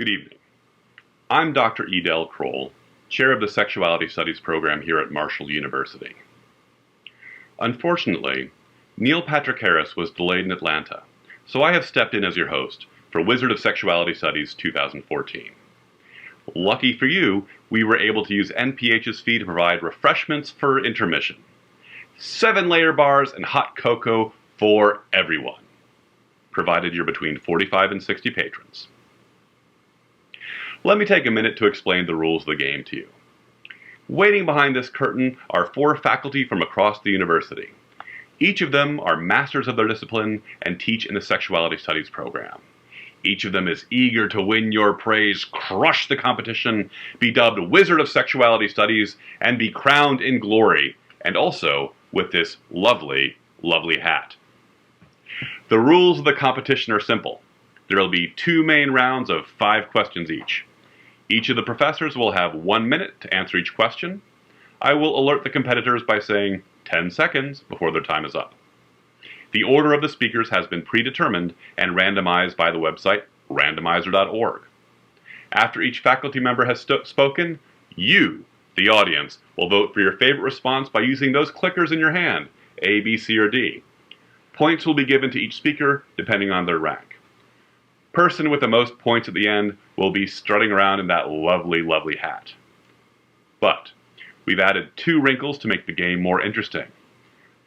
Good evening. I'm Dr. Edel Kroll, Chair of the Sexuality Studies program here at Marshall University. Unfortunately, Neil Patrick Harris was delayed in Atlanta, so I have stepped in as your host for Wizard of Sexuality Studies 2014. Lucky for you, we were able to use NPH's fee to provide refreshments for intermission. 7-layer bars and hot cocoa for everyone, provided you're between 45 and 60 patrons. Let me take a minute to explain the rules of the game to you. Waiting behind this curtain are 4 faculty from across the university. Each of them are masters of their discipline and teach in the Sexuality Studies program. Each of them is eager to win your praise, crush the competition, be dubbed Wizard of Sexuality Studies, and be crowned in glory, and also with this lovely, lovely hat. The rules of the competition are simple. There will be 2 main rounds of 5 questions each. Each of the professors will have 1 minute to answer each question. I will alert the competitors by saying 10 seconds before their time is up. The order of the speakers has been predetermined and randomized by the website randomizer.org. After each faculty member has spoken, you, the audience, will vote for your favorite response by using those clickers in your hand, A, B, C, or D. Points will be given to each speaker depending on their rank. Person with the most points at the end will be strutting around in that lovely, lovely hat. But we've added 2 wrinkles to make the game more interesting.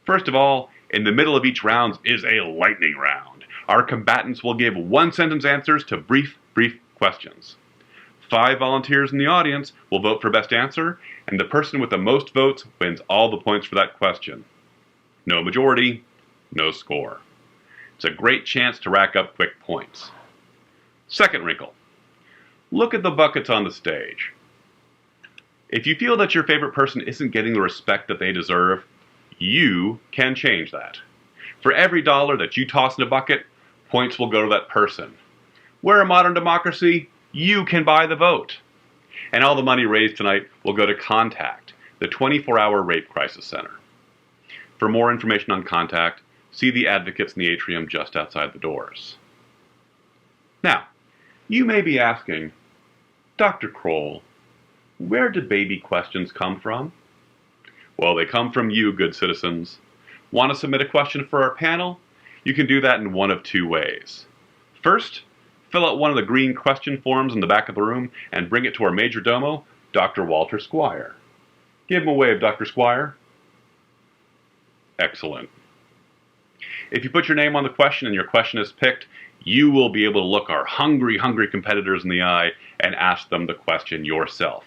First of all, in the middle of each round is a lightning round. Our combatants will give 1-sentence answers to brief questions. 5 volunteers in the audience will vote for best answer, and the person with the most votes wins all the points for that question. No majority, no score. It's a great chance to rack up quick points. Second wrinkle. Look at the buckets on the stage. If you feel that your favorite person isn't getting the respect that they deserve, you can change that. For every dollar that you toss in a bucket, points will go to that person. We're a modern democracy. You can buy the vote. And all the money raised tonight will go to Contact, the 24-hour rape crisis center. For more information on Contact, see the advocates in the atrium just outside the doors. Now, you may be asking, Dr. Kroll, where did baby questions come from? Well, they come from you, good citizens. Want to submit a question for our panel? You can do that in one of 2 ways. First, fill out one of the green question forms in the back of the room and bring it to our major domo, Dr. Walter Squire. Give him a wave, Dr. Squire. Excellent. If you put your name on the question and your question is picked, you will be able to look our hungry, hungry competitors in the eye and ask them the question yourself.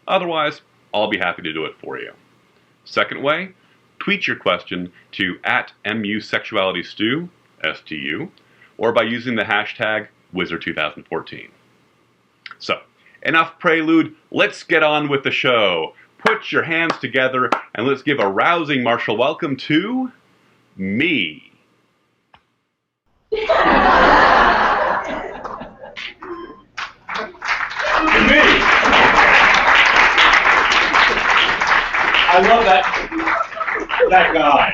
Otherwise, I'll be happy to do it for you. Second way, tweet your question to @MUSexualityStew, STU, or by using the hashtag Wizard2014. So, enough prelude, let's get on with the show. Put your hands together and let's give a rousing martial welcome to me. I love that guy.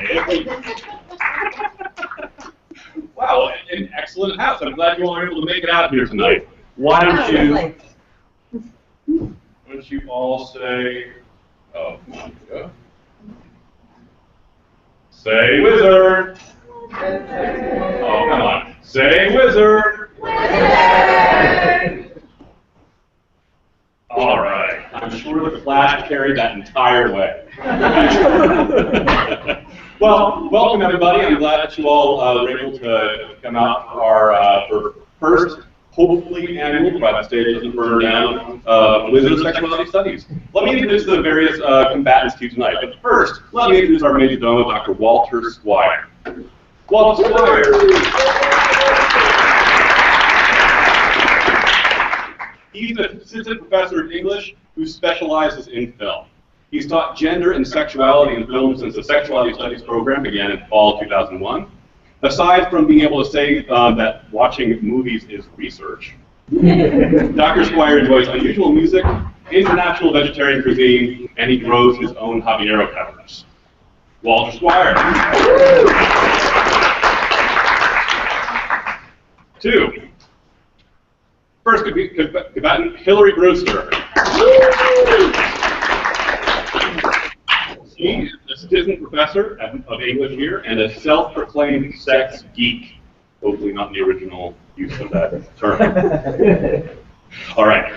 Wow, an excellent house. I'm glad you all were able to make it out here tonight. Why don't you all say, oh, come on, go. Say wizard. Oh, come on. Say wizard. All right. I'm sure the class carried that entire way. Well, welcome everybody. I'm glad that you all were able to come out for our first, hopefully annual, provided the stage doesn't burn down, Wizard of Sexuality Studies. Let me introduce the various combatants to you tonight. But first, let me introduce our major domo, Dr. Walter Squire. Walter Squire. He's an assistant professor of English who specializes in film. He's taught gender and sexuality in film since the Sexuality Studies program began in fall 2001. Aside from being able to say that watching movies is research, Dr. Squire enjoys unusual music, international vegetarian cuisine, and he grows his own habanero peppers. Walter Squire. 2. First combatant, Hillary Brewster. She is an assistant professor of English here and a self-proclaimed sex geek. Hopefully not in the original use of that term. All right.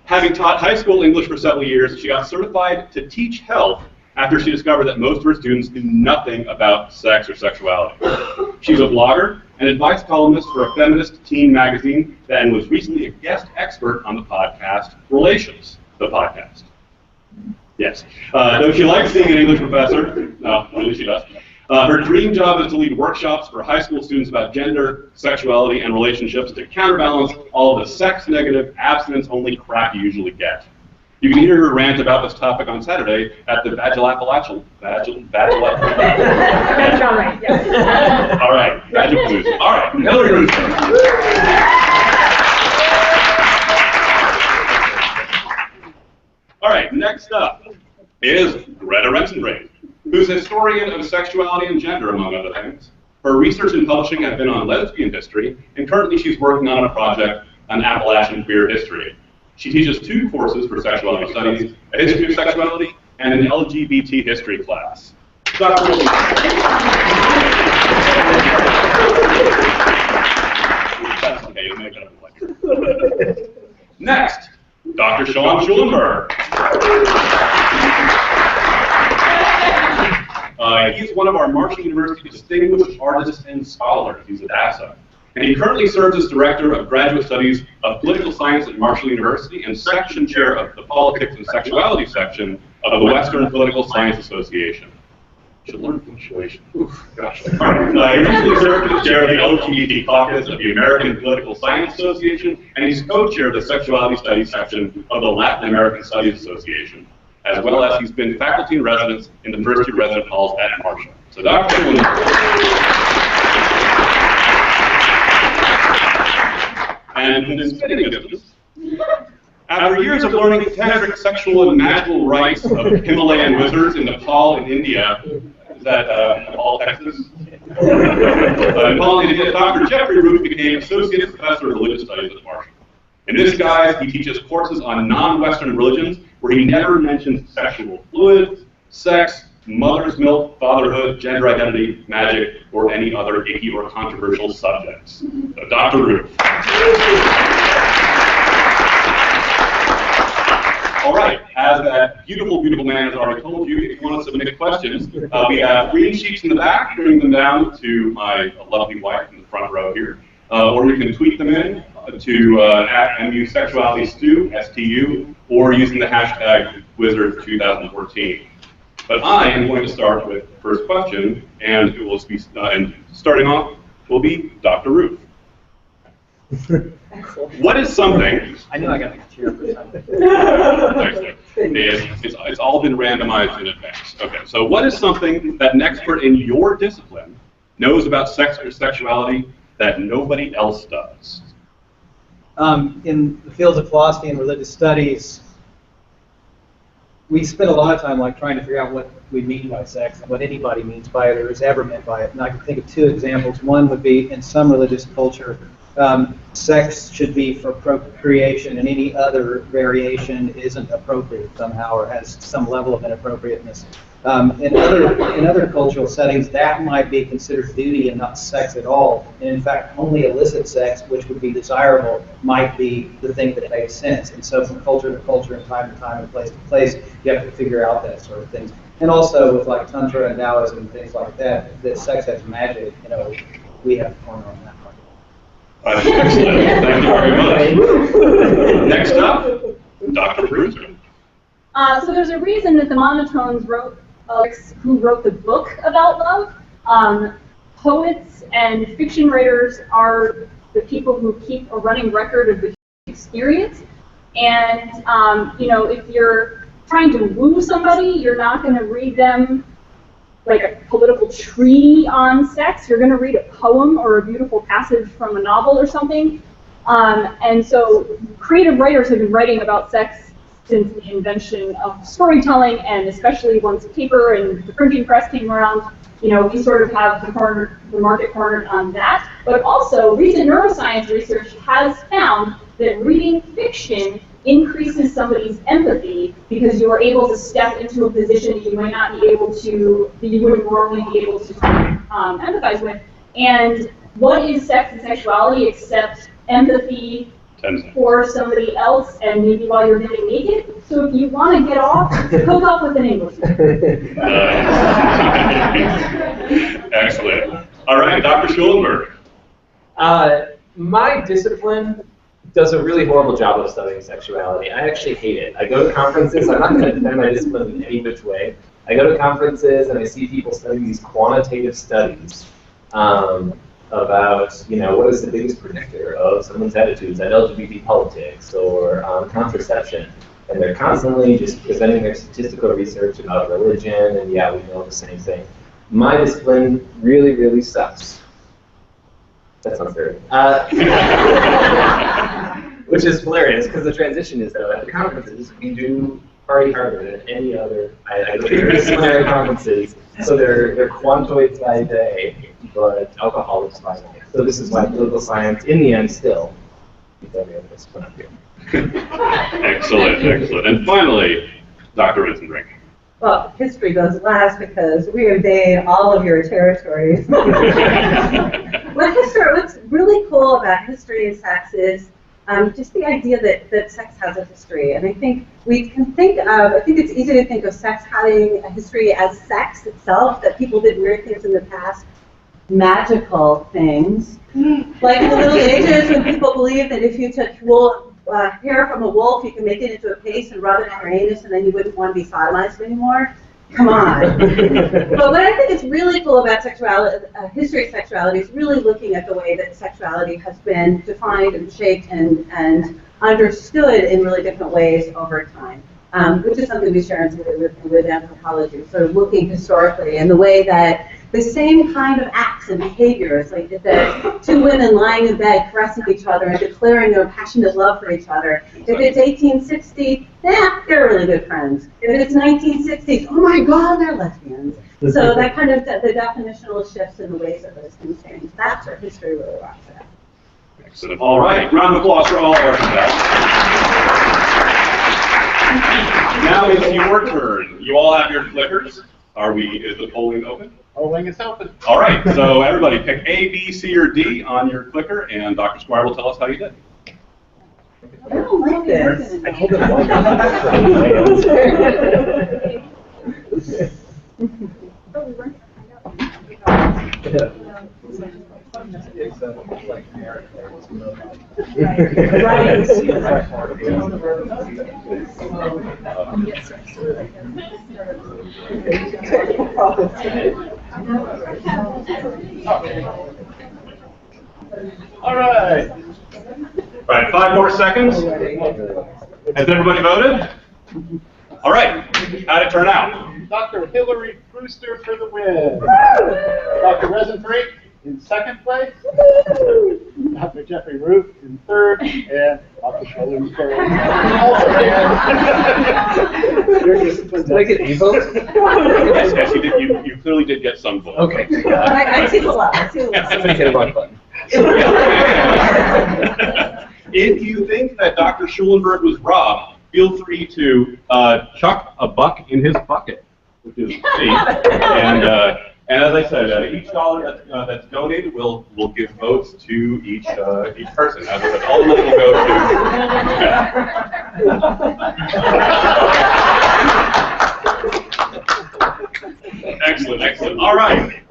Having taught high school English for several years, she got certified to teach health after she discovered that most of her students knew nothing about sex or sexuality. She's a blogger and advice columnist for a feminist teen magazine and was recently a guest expert on the podcast Relations, the podcast. Yes. Though she likes being an English professor, no, at least she does. Her dream job is to lead workshops for high school students about gender, sexuality, and relationships to counterbalance all of the sex-negative, abstinence-only crap you usually get. You can hear her rant about this topic on Saturday at the Badgel. All right, Badgel. All right, Hillary Brewster. All right, next up is Greta Rensenbrink, who's a historian of sexuality and gender, among other things. Her research and publishing have been on lesbian history, and currently she's working on a project on Appalachian queer history. She teaches 2 courses for sexuality studies, a history of sexuality, and an LGBT history class. Dr. Next, Dr. Sean Schulenberg. He's one of our Marshall University Distinguished Artists and Scholars. He's at ASA. And he currently serves as Director of Graduate Studies of Political Science at Marshall University and Section Chair of the Politics and Sexuality section of the Western Political Science Association. Should learn punctuation. Oof, gosh. He recently served as Chair of the LGBT Caucus of the American Political Science Association, and he's co-chair of the Sexuality Studies section of the Latin American Studies Association, as well as he's been faculty in residence in the first 2 resident halls at Marshall. So Dr. And in spitting distance, after years of learning tantric sexual and magical rites of Himalayan wizards in Nepal and India, is that Nepal, Texas? Nepal and India, Dr. Jeffrey Root became Associate Professor of Religious Studies at Marshall. In this guise, he teaches courses on non-Western religions where he never mentions sexual fluids, sex, mother's milk, fatherhood, gender identity, magic, or any other icky or controversial subjects. So, Dr. Root. All right, as that beautiful, beautiful man has already told you, if you want to submit questions, we have green sheets in the back, bring them down to my lovely wife in the front row here. Or you can tweet them in to at MU Sexuality Stu, STU, or using the hashtag Wizard2014. But I am going to start with the first question, and it will be, and starting off will be Dr. Ruth. What is something? I knew I got the cheer for something. It's all been randomized in advance. Okay, so what is something that an expert in your discipline knows about sex or sexuality that nobody else does? In the fields of philosophy and religious studies, we spend a lot of time trying to figure out what we mean by sex and what anybody means by it or has ever meant by it. And I can think of 2 examples. One would be in some religious culture, sex should be for procreation, and any other variation isn't appropriate somehow or has some level of inappropriateness. In other cultural settings, that might be considered duty and not sex at all. And in fact, only illicit sex, which would be desirable, might be the thing that makes sense. And so from culture to culture and time to time and place to place, you have to figure out that sort of things. And also with Tantra and Taoism and things like that, that sex has magic, we have a corner on that part. Excellent. Thank you very much. Next up, Dr. Brewster. So there's a reason that the Monotones who wrote the book about love. Poets and fiction writers are the people who keep a running record of the experience. And if you're trying to woo somebody, you're not going to read them like a political treaty on sex. You're going to read a poem or a beautiful passage from a novel or something. And so creative writers have been writing about sex since the invention of storytelling, and especially once paper and the printing press came around. We sort of have the market cornered on that. But also, recent neuroscience research has found that reading fiction increases somebody's empathy because you are able to step into a position that you might not be able to, that you wouldn't normally be able to empathize with. And what is sex and sexuality except empathy for somebody else, and maybe while you're getting naked? So if you want to get off, hook up with an Englishman. Excellent. All right, Dr. Schulenberg. My discipline does a really horrible job of studying sexuality. I actually hate it. I go to conferences. I'm not going to defend my discipline in any which way. I go to conferences and I see people studying these quantitative studies about, what is the biggest predictor of someone's attitudes on LGBT politics or contraception. And they're constantly just presenting their statistical research about religion, and yeah, we know the same thing. My discipline really, really sucks. That sounds very which is hilarious, because the transition is, though, at the conferences, we do party harder than any other. I go to disciplinary conferences, so they're quantoids by day, but alcoholics by night. So this is why political science, in the end, still beats every other discipline up here. Excellent, excellent. And finally, Dr. Rinsendrink. Well, history goes last because we invade all of your territories. What's really cool about history and sex is just the idea that sex has a history. And I think we can I think it's easy to think of sex having a history as sex itself, that people did weird things in the past, magical things. Like in the Middle Ages, when people believed that if you took hair from a wolf, you can make it into a paste and rub it on your anus, and then you wouldn't want to be sodomized anymore. Come on. But what I think is really cool about sexuality, history of sexuality, is really looking at the way that sexuality has been defined and shaped and understood in really different ways over time, which is something we share with anthropology, sort of looking historically in the way that the same kind of acts and behaviors, like the two women lying in bed caressing each other and declaring their passionate love for each other. If it's 1860, they're really good friends. If it's 1960s, oh my God, they're lesbians. So that kind of, the definitional shifts in the ways that those things change. That's what history really rocks at. Excellent. All right, round of applause for all of our cadets. Now it's your turn. You all have your clickers. Is the polling open? Polling is open. All right, so everybody pick A, B, C, or D on your clicker, and Dr. Squire will tell us how you did. I don't like this. I hold it All right. All right, 5 more seconds. Has everybody voted? All right, how'd it turn out? Dr. Hillary Brewster for the win. Dr. Resenbrink in second place. Dr. Jeffrey Root in third. And Dr. Schulenberg also in. Did I get a vote? Yes, you did. You clearly did get some votes. Okay. I see the lot. I see the lot. Somebody hit a wrong button. If you think that Dr. Schulenberg was robbed, feel free to chuck a buck in his bucket, which is C. And as I said, each dollar that's donated will give votes to each person. As I said, all the money will go to. Excellent, excellent. All right.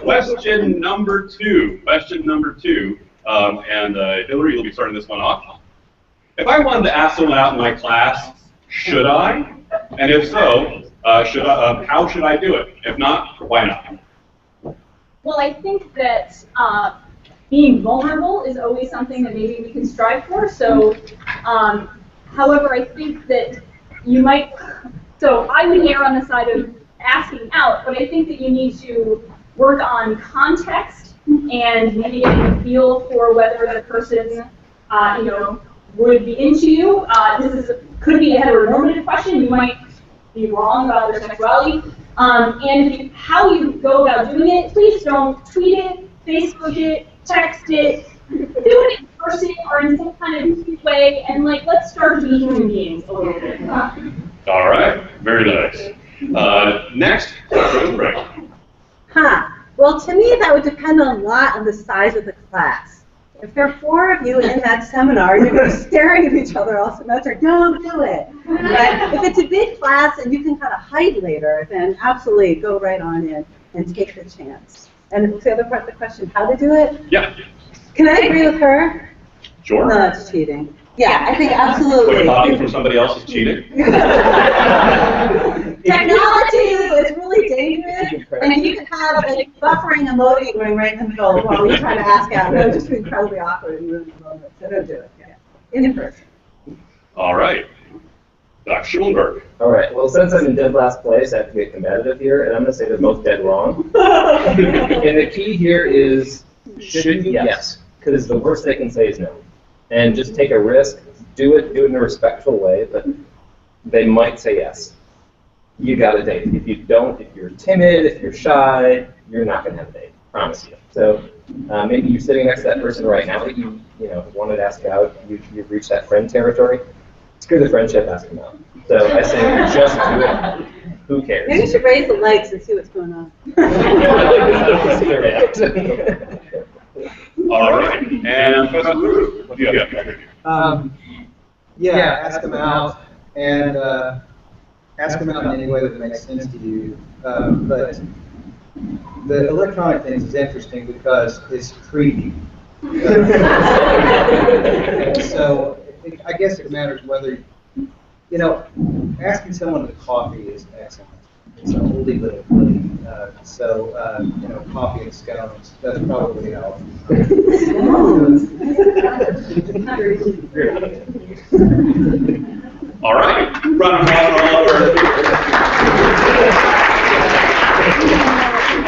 Question number two. And Hillary, you'll be starting this one off. If I wanted to ask someone out in my class, should I? And if so, how should I do it? If not, why not? Well, I think that being vulnerable is always something that maybe we can strive for. So, however, I think that you might, so I would err on the side of asking out, but I think that you need to work on context and maybe getting a feel for whether the person, would be into you. Could be a heteronormative question. You might be wrong about their sexuality. And how you go about doing it, please don't tweet it, Facebook it, text it. Do it in person or in some kind of cute way, and like, let's start to be human beings a little bit. All right, very nice. Next, Rosemary. Huh. Well, to me, that would depend a lot on the size of the class. If there are 4 of you in that seminar, you're going to be staring at each other all semester. Don't do it. But if it's a big class and you can kind of hide later, then absolutely go right on in and take the chance. And the other part of the question, how to do it? Yeah. Can I agree with her? Sure. No, that's cheating. Yeah, I think absolutely. Wait, copying from somebody else is cheating? Technology is really dangerous, and you can have like buffering emoji going right in the middle while you're trying to ask out. It would just be incredibly awkward and ruin the moment. So don't do it. Yeah. In person. All right. Dr. Schulenberg. All right, well, since I'm in dead last place, I have to get competitive here, and I'm going to say they're both dead wrong. And the key here is, should you? Yes. Because the worst they can say is no. And just take a risk, do it in a respectful way, but they might say yes. You got a date. If you don't, if you're timid, if you're shy, you're not going to have a date. Promise you. So maybe you're sitting next to that person right now that you wanted to ask out. You've reached that friend territory. Screw the friendship, ask them out. So I say just do it. Who cares? Maybe you should raise the lights and see what's going on. All right. And Professor Ruth, what do you have? Yeah, ask them out, and ask them out in any way that makes sense to you. But the electronic thing is interesting because it's creepy. So I guess it matters whether, asking someone to coffee is excellent. It's an oldie but a goodie. Coffee and scones, that's probably how. All right. Round of applause for all of our.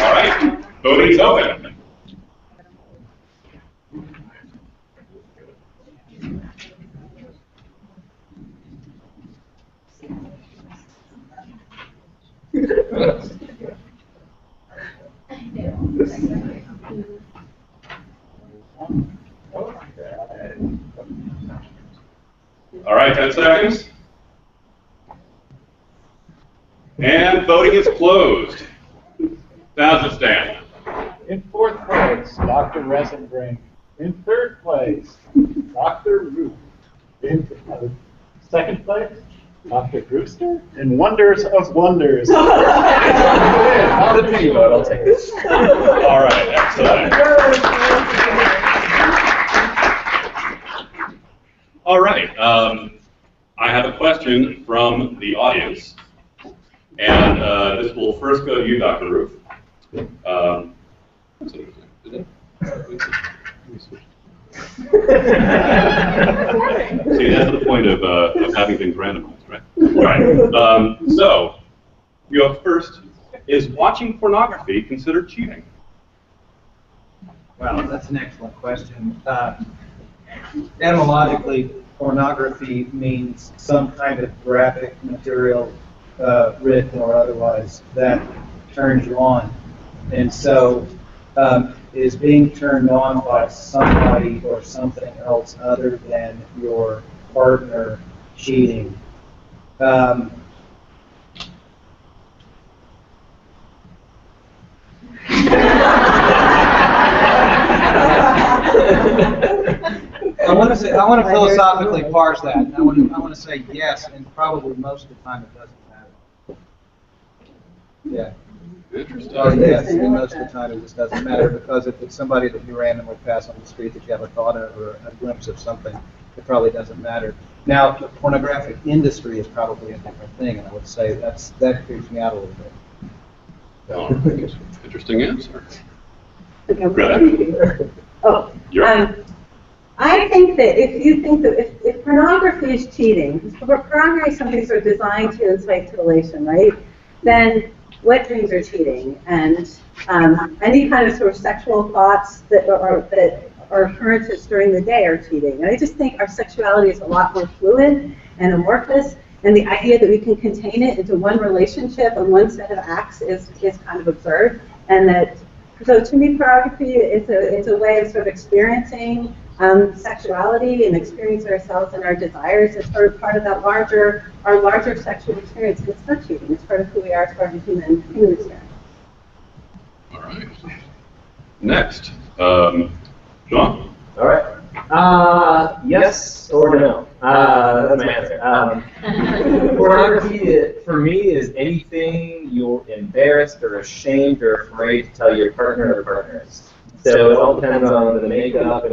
All right. Voting's open. All right, 10 seconds. And voting is closed. How's it stand? In 4th place, Dr. Resenbrink. In 3rd place, Dr. Root. In 2nd place, Dr. Brewster. In Wonders of Wonders. The pity vote, I'll take it. All right, excellent. All right, I have a question from the audience, and this will first go to you, Dr. Ruth. See, that's the point of having things randomized, right? All right. So, you go first. Is watching pornography considered cheating? Wow, that's an excellent question. Etymologically, pornography means some kind of graphic material, written or otherwise, that turns you on. And so, is being turned on by somebody or something else other than your partner cheating? I want to philosophically parse that. I want to say yes, and probably most of the time it doesn't matter. Yeah. Interesting. Yes, and most of the time it just doesn't matter, because if it's somebody that you randomly pass on the street that you have a thought of or a glimpse of something, it probably doesn't matter. Now, the pornographic industry is probably a different thing, and I would say that creeps me out a little bit. Oh, interesting answer. Oh, I think that if you think that if pornography is cheating, because pornography is something sort of designed to incite titillation, right? Then wet dreams are cheating, and any kind of sort of sexual thoughts that are occurrences during the day are cheating. And I just think our sexuality is a lot more fluid and amorphous, and the idea that we can contain it into one relationship and one set of acts is kind of absurd. And that, so to me, pornography is a way of sort of experiencing Sexuality and experience ourselves and our desires is sort of part of that our larger sexual experience. And it's not cheating. It's part of who we are. It's part of the human experience. All right. Next, Sean. All right. Yes or no? That's my answer. Pornography, for me, is anything you're embarrassed or ashamed or afraid to tell your partner or partners. So it all depends on the makeup and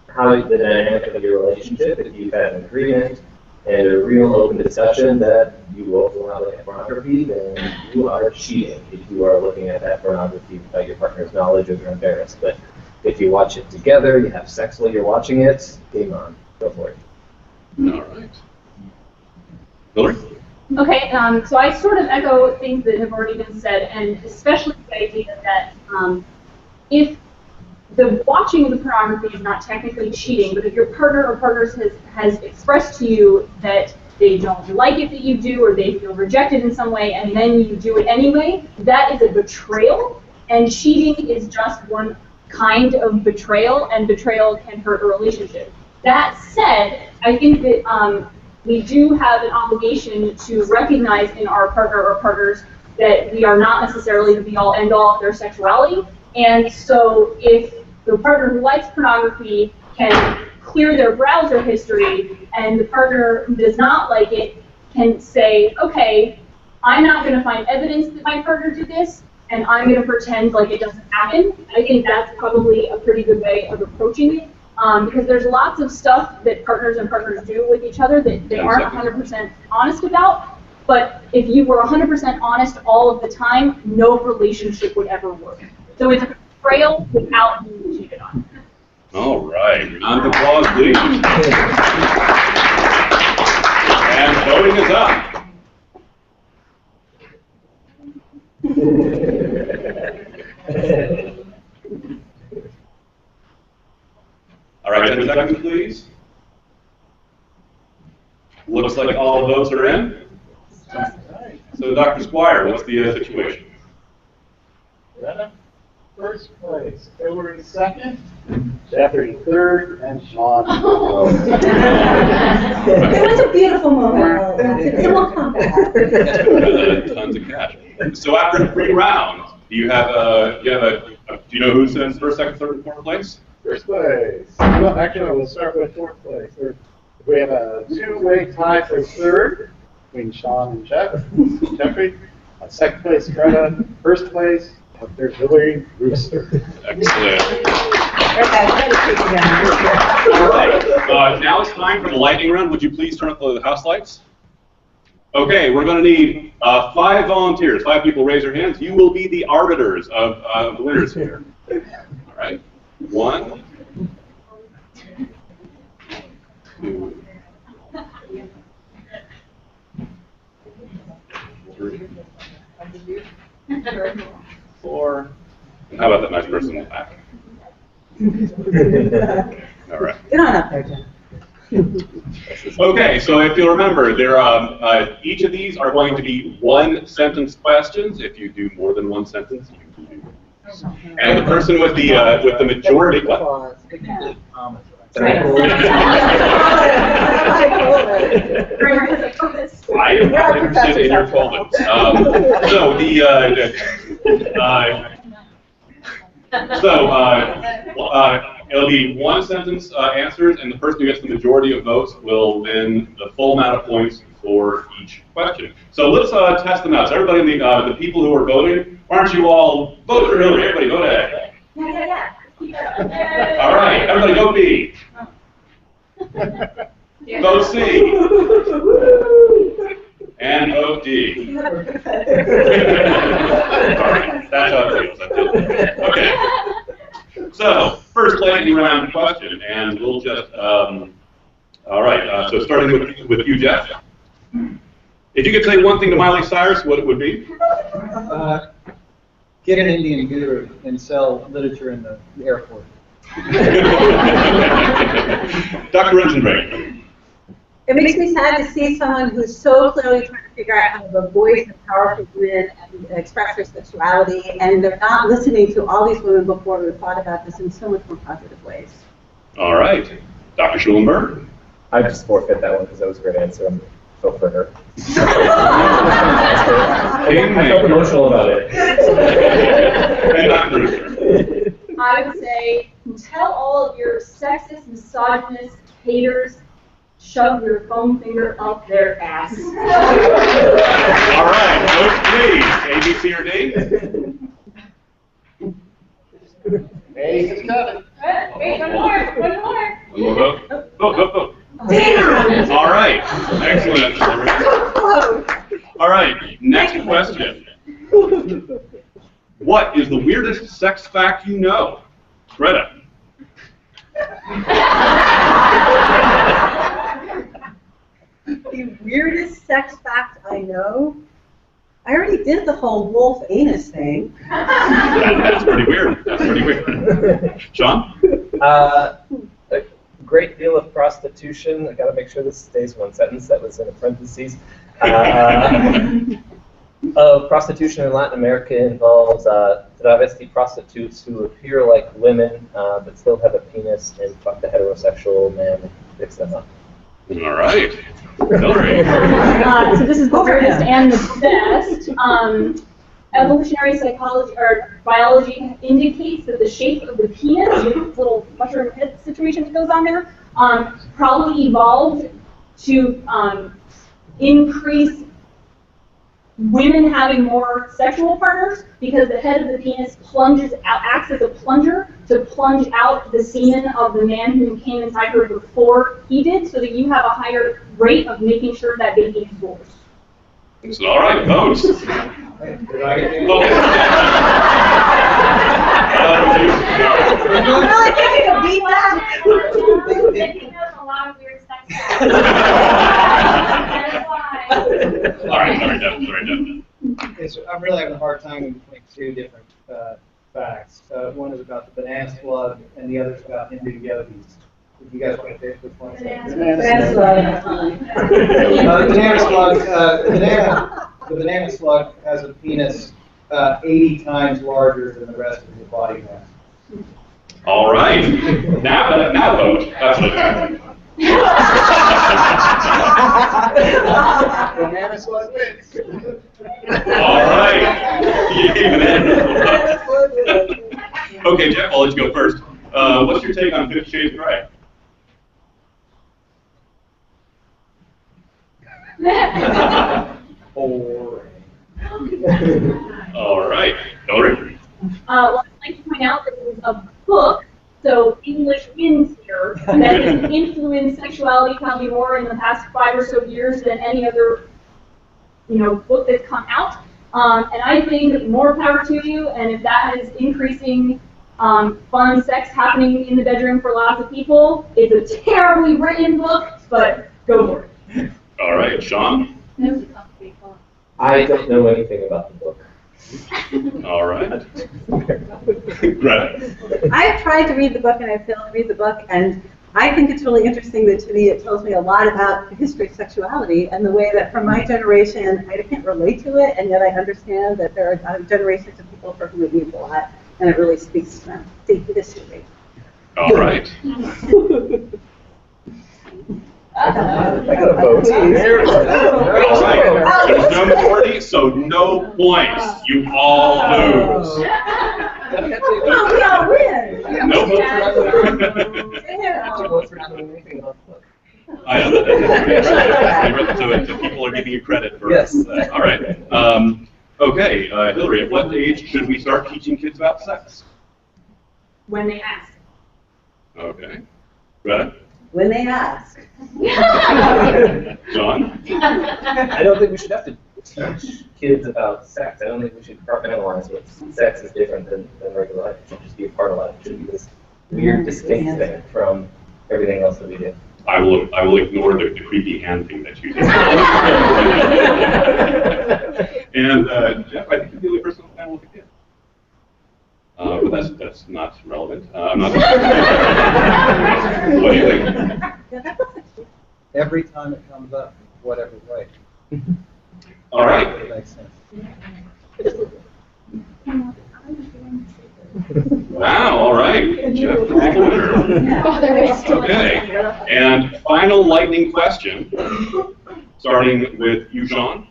how the dynamic of your relationship. If you've had an agreement and a real open discussion that you both will not look at pornography, then you are cheating if you are looking at that pornography without your partner's knowledge or they're embarrassed. But if you watch it together, you have sex while you're watching it, game on. Go for it. All right. Hillary? Okay, so I sort of echo things that have already been said, and especially the idea that if the watching of the pornography is not technically cheating, but if your partner or partners has expressed to you that they don't like it that you do, or they feel rejected in some way, and then you do it anyway, that is a betrayal, and cheating is just one kind of betrayal, and betrayal can hurt a relationship. That said, I think that we do have an obligation to recognize in our partner or partners that we are not necessarily the be-all, end-all of their sexuality, and so if the partner who likes pornography can clear their browser history, and the partner who does not like it can say, okay, I'm not going to find evidence that my partner did this, and I'm going to pretend like it doesn't happen. I think that's probably a pretty good way of approaching it, because there's lots of stuff that partners and partners do with each other that they aren't 100% honest about, but if you were 100% honest all of the time, no relationship would ever work. So it's a betrayal without being cheated on. All right. Round of applause, please. And voting is up. All right, 10 seconds, please. Looks like all the votes are in. So, Dr. Squire, what's the situation? Greta, first place. Hillary second. Jeffrey third, and Sean. It was a beautiful moment. It will come back. Tons of cash. So after 3 rounds, do you know who's in first, second, third, and fourth place? First place. Well, actually, we'll start with fourth place. We have a 2-way tie for third between Sean and Jeffrey. Second place, Greta. First place, there's Hillary Rooster. Excellent. All right. Now it's time for the lightning round. Would you please turn up the house lights? Okay, we're going to need 5 volunteers. 5 people raise their hands. You will be the arbiters of the winners here. All right. 1, 2, 3, 4. And how about that nice person in the back? All right. Get on up there, Jen. Okay, so if you'll remember, each of these are going to be 1-sentence questions. If you do more than 1 sentence, you can do. And the person with the majority. What? I am not interested in your foldings. It'll be 1-sentence answers, and the person who gets the majority of votes will win the full amount of points for each question. So let's test them out. So everybody, the people who are voting, why don't you all vote for Hillary? Everybody, go ahead. All right, everybody, vote B. Vote C. And vote D. All right, that's how it feels. Okay. So, first lightning round question, and we'll just, all right, so starting with you, Jeff. If you could say one thing to Miley Cyrus, what it would be? Get an Indian guru and sell literature in the airport. Dr. Rosenberg. It makes me sad to see someone who's so clearly trying to figure out how to voice and powerful women and express their sexuality, and they're not listening to all these women before who thought about this in so much more positive ways. All right. Dr. Schulenberg? I just forfeit that one because that was a great answer. I'm so for her. I felt emotional about it. And Dr. Brewster? I would say, tell all of your sexist, misogynist haters, shove your foam finger up their ass. All right, vote please. A, B, C, or D? Hey, it's coming. Wait, one more. One more vote. Vote. Damn! All right. Excellent. All right. Next question. What is the weirdest sex fact you know? Greta. The weirdest sex fact I know? I already did the whole wolf anus thing. That's pretty weird. Sean? A great deal of prostitution. I got to make sure this stays one sentence. That was in parentheses. Prostitution in Latin America involves travesti prostitutes who appear like women but still have a penis and fuck the heterosexual man and fix them up. All right. Hillary. So this is the weirdest and the best. Evolutionary psychology or biology indicates that the shape of the penis, this little mushroom head situation that goes on there, probably evolved to increase women having more sexual partners because the head of the penis acts as a plunger to plunge out the semen of the man who came inside her before he did, so that you have a higher rate of making sure that baby is yours. All right, votes. Did I get it? I'm really getting a beat back. Making up a lot of weird sex facts. That's why. All right, sorry, Devin. I'm really having a hard time between two different facts. One is about the banana slug, and the other is about Hindu yogis. If you guys want to pick which one? Banana slug. The banana slug has a penis 80 times larger than the rest of the body mass. All right. Now vote. That's what Banana slug wins. All right. Okay, Jeff, I'll let you go first. What's your take on 50 Shades of Grey? All right. Hillary. Well, I'd like to point out that it was a book, so English wins here, that has influenced sexuality probably more in the past 5 or so years than any other, book that's come out. And I think more power to you, and if that is increasing fun sex happening in the bedroom for lots of people, it's a terribly written book, but go for it. All right, Sean. I don't know anything about the book. All right. Greta. I've tried to read the book and I failed to read the book, and I think it's really interesting that to me it tells me a lot about the history of sexuality and the way that from my generation I can't relate to it, and yet I understand that there are generations of people for whom it means a lot, and it really speaks to them. Deep history. All right. I got a vote. All right. There's no majority, so no points. You all lose. Oh, we all win! No votes for I know that. So people are giving you credit for Yes. that. All right. Okay, Hillary, at what age should we start teaching kids about sex? When they ask. Okay. Greta? When they ask. John? I don't think we should have to teach kids about sex. I don't think we should compartmentalize what sex is different than regular life. It should just be a part of life. It should be this weird, distinct thing from everything else that we do. I will ignore the creepy hand thing that you did. And Jeff, I think you're the only person on the panel with a kid. But that's not relevant. I'm not. What do you think? Every time it comes up, whatever's right. All right. It makes sense. Well, Wow, all right. Jeff is the winner. Okay, and final lightning question, starting with you, Sean.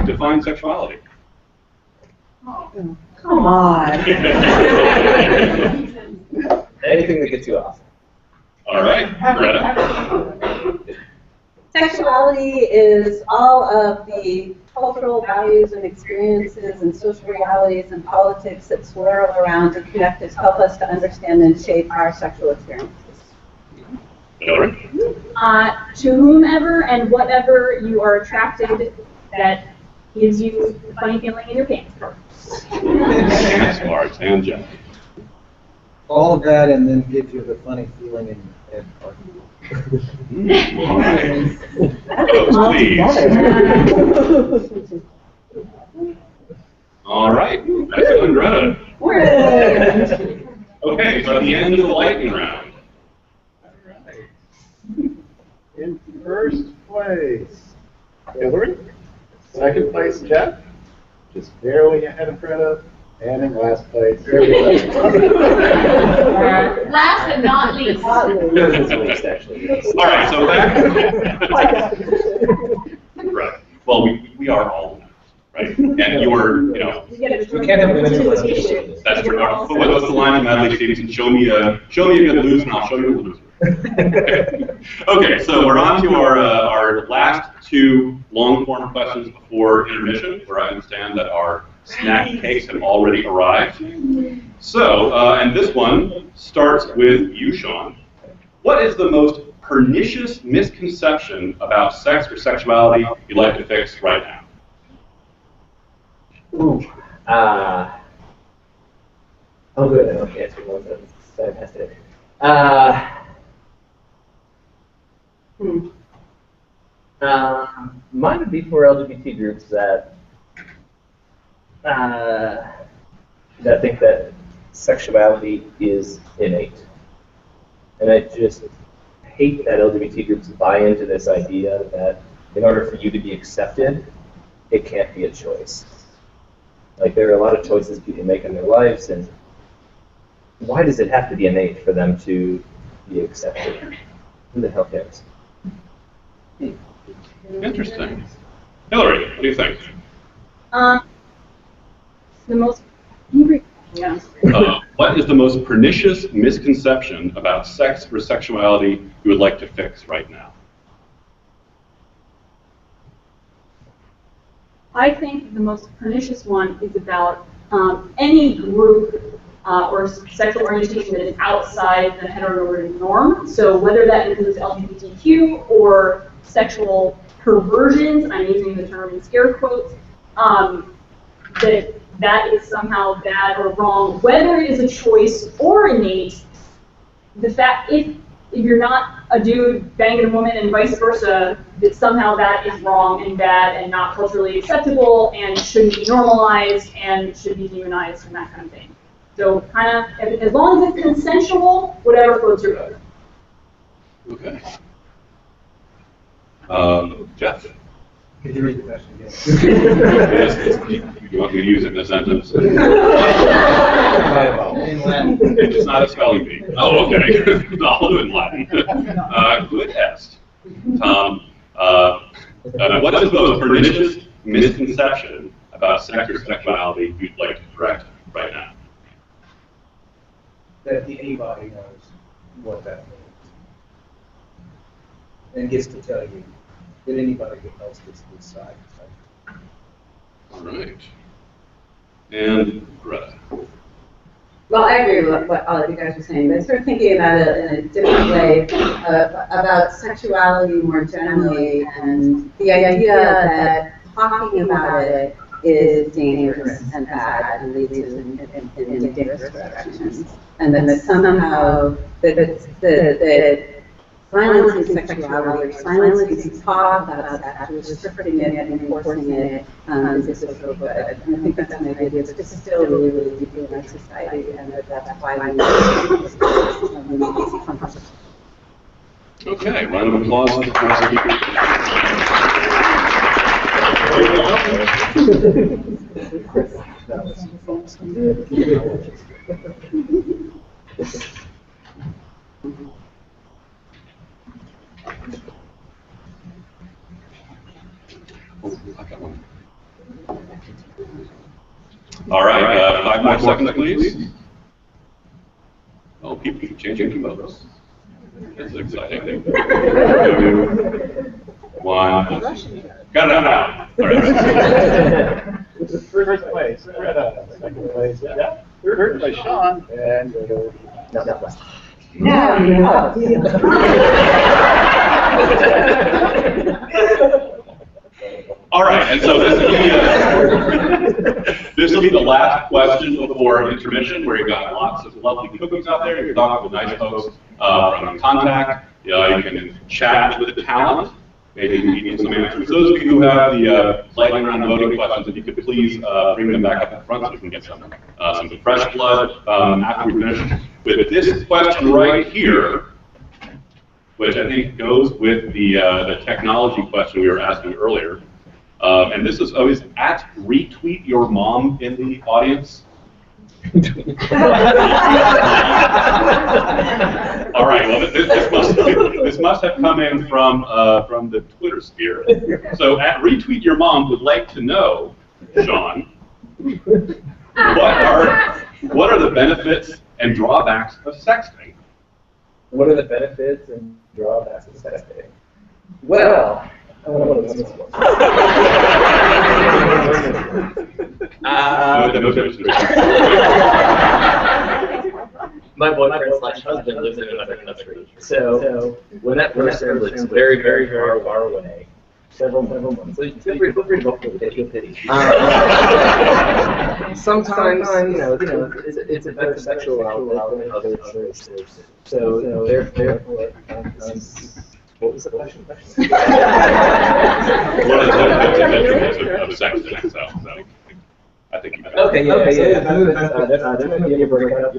Define sexuality. Come on. Anything that gets you off. All right, Greta. Sexuality is all of the cultural values and experiences and social realities and politics that swirl around and connect us, help us to understand and shape our sexual experiences. Hillary. To whomever and whatever you are attracted that gives you the funny feeling in your pants. And Smart. And Jeff. All of that and then gives you the funny feeling in your head part. All right. Please. All right. Excellent, Greta. Okay, so at the end of the lightning round. In first place, Hillary. Second place, Jeff. Just barely ahead of Greta. And in last place, Last but not least. Actually. All right, so back. Right. Well, we are all winners, right? And you were, We can't have winners unless we lose. that's true. What's the line of Madly Stevenson? Show me a good loser, and I'll show you a loser. Okay, so we're on to our last two long-form questions before intermission, where I understand that our snack cakes have already arrived. So, and this one starts with you, Sean. What is the most pernicious misconception about sex or sexuality you'd like to fix right now? Ooh. Oh, good. I don't have to answer one. That's fantastic. Mine would be for LGBT groups that think that sexuality is innate. And I just hate that LGBT groups buy into this idea that in order for you to be accepted, it can't be a choice. Like, there are a lot of choices people make in their lives, and why does it have to be innate for them to be accepted? Who the hell cares? Interesting. Hillary, what do you think? The most. Yeah. What is the most pernicious misconception about sex or sexuality you would like to fix right now? I think the most pernicious one is about any group or sexual orientation that is outside the heteronormative norm. So whether that includes LGBTQ or sexual perversions, I'm using the term in scare quotes, that is somehow bad or wrong. Whether it is a choice or innate, the fact if you're not a dude banging a woman and vice versa, that somehow that is wrong and bad and not culturally acceptable and shouldn't be normalized and should be demonized and that kind of thing. So kind of, as long as it's consensual, whatever floats your boat. Okay. Jeff? Could you read the question again? You want me to use it in a sentence? In Latin. It's not a spelling bee. Oh, okay. I'll do it in Latin. Good est. Tom, what is the most pernicious misconception about sex or sexuality you'd like to correct right now? That anybody knows what that means. And gets to tell you that anybody else gets to decide. All right. And Greta. Well, I agree with what all of you guys are saying, but sort of thinking about it in a different way, about sexuality more generally, and the idea that talking about it is dangerous and bad and leads in dangerous directions, and that somehow that silencing sexuality, silencing talk about sex, restricting it and enforcing it is so good. And I think that's an idea that's just still really, really deeply in our society, and that's why we need these conversations. Okay, round of applause for the All right, 5 more seconds, please. Oh, people keep changing votes. This is exciting. 2, 1. Got it now. All right. First place, Greta. Second place, yeah. Third place, Sean. And Now you know. All right, and so this will be the last question before intermission, where you've got lots of lovely cookies out there. You're talking with nice folks from Contact. You can chat with the talent. Maybe you need some answers. Those of you who have the lightning round voting questions, if you could please bring them back up in front so we can get some fresh blood after we finish with this question right here, which I think goes with the technology question we were asking earlier. And this is always at retweet your mom in the audience. All right. Well, this must have come in from the Twitter sphere. So at retweet your mom would like to know, Sean, what are the benefits and drawbacks of sexting? What are the benefits and drawbacks of sexting? Well, I don't know what this one. My boyfriend/husband lives in another country. So when that person lives very, very, very far away, several months. Feel free to take your pity. Sometimes, it's a better sexual outlet than other choices. So therefore, what was the question? What are the benefits of sexting? So I think you got it. Okay, yeah. There might be a breakout.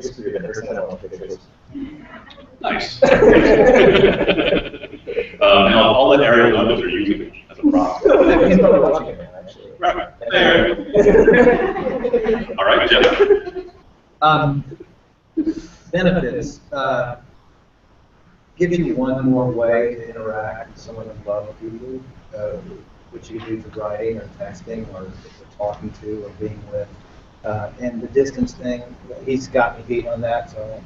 Nice. I'll let Ariel know that they're using it as a prop. Right. There. All right, Jeff. Benefits. Gives you one more way to interact with someone you love you, which you do through writing or texting or talking to or being with. And the distance thing, he's got me beat on that, so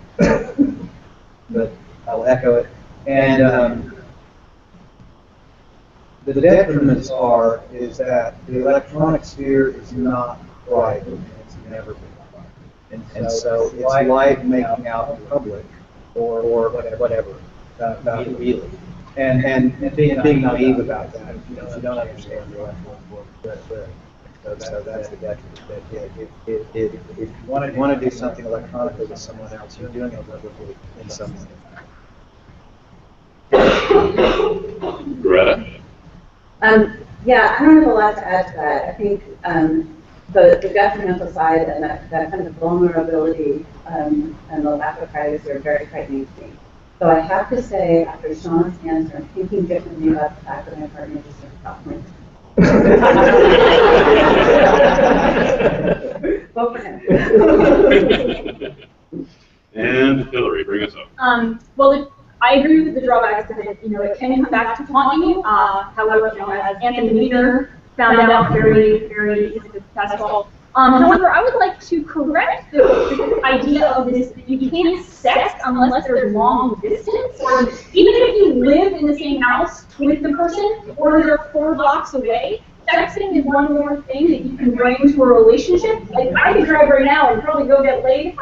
but I'll echo it. And the detriments is that the electronic sphere is not private, and it's never been private. And so it's like making out in public or whatever. Really, and being naive about that. You don't understand the electronic world. So that's the detriment. If you want to do something electronically with someone else, you're doing it publicly in some way. Greta? Yeah, I don't have a lot to add to that. I think the detrimental side and that kind of vulnerability and the lack of privacy are very frightening to me. So I have to say, after Sean's answer, I'm thinking differently about the fact that my partner just started talking. Vote for him. And Hillary, bring us up. Well, I agree with the drawbacks because it can come back to haunt you. However, as Anthony Weiner found out very, very successful. However, I would like to correct the idea of this that you can't sext unless there's long distance, or even if you live in the same house with the person, or they're 4 blocks away. Sexting is one more thing that you can bring to a relationship. Like, I could drive right now and probably go get laid.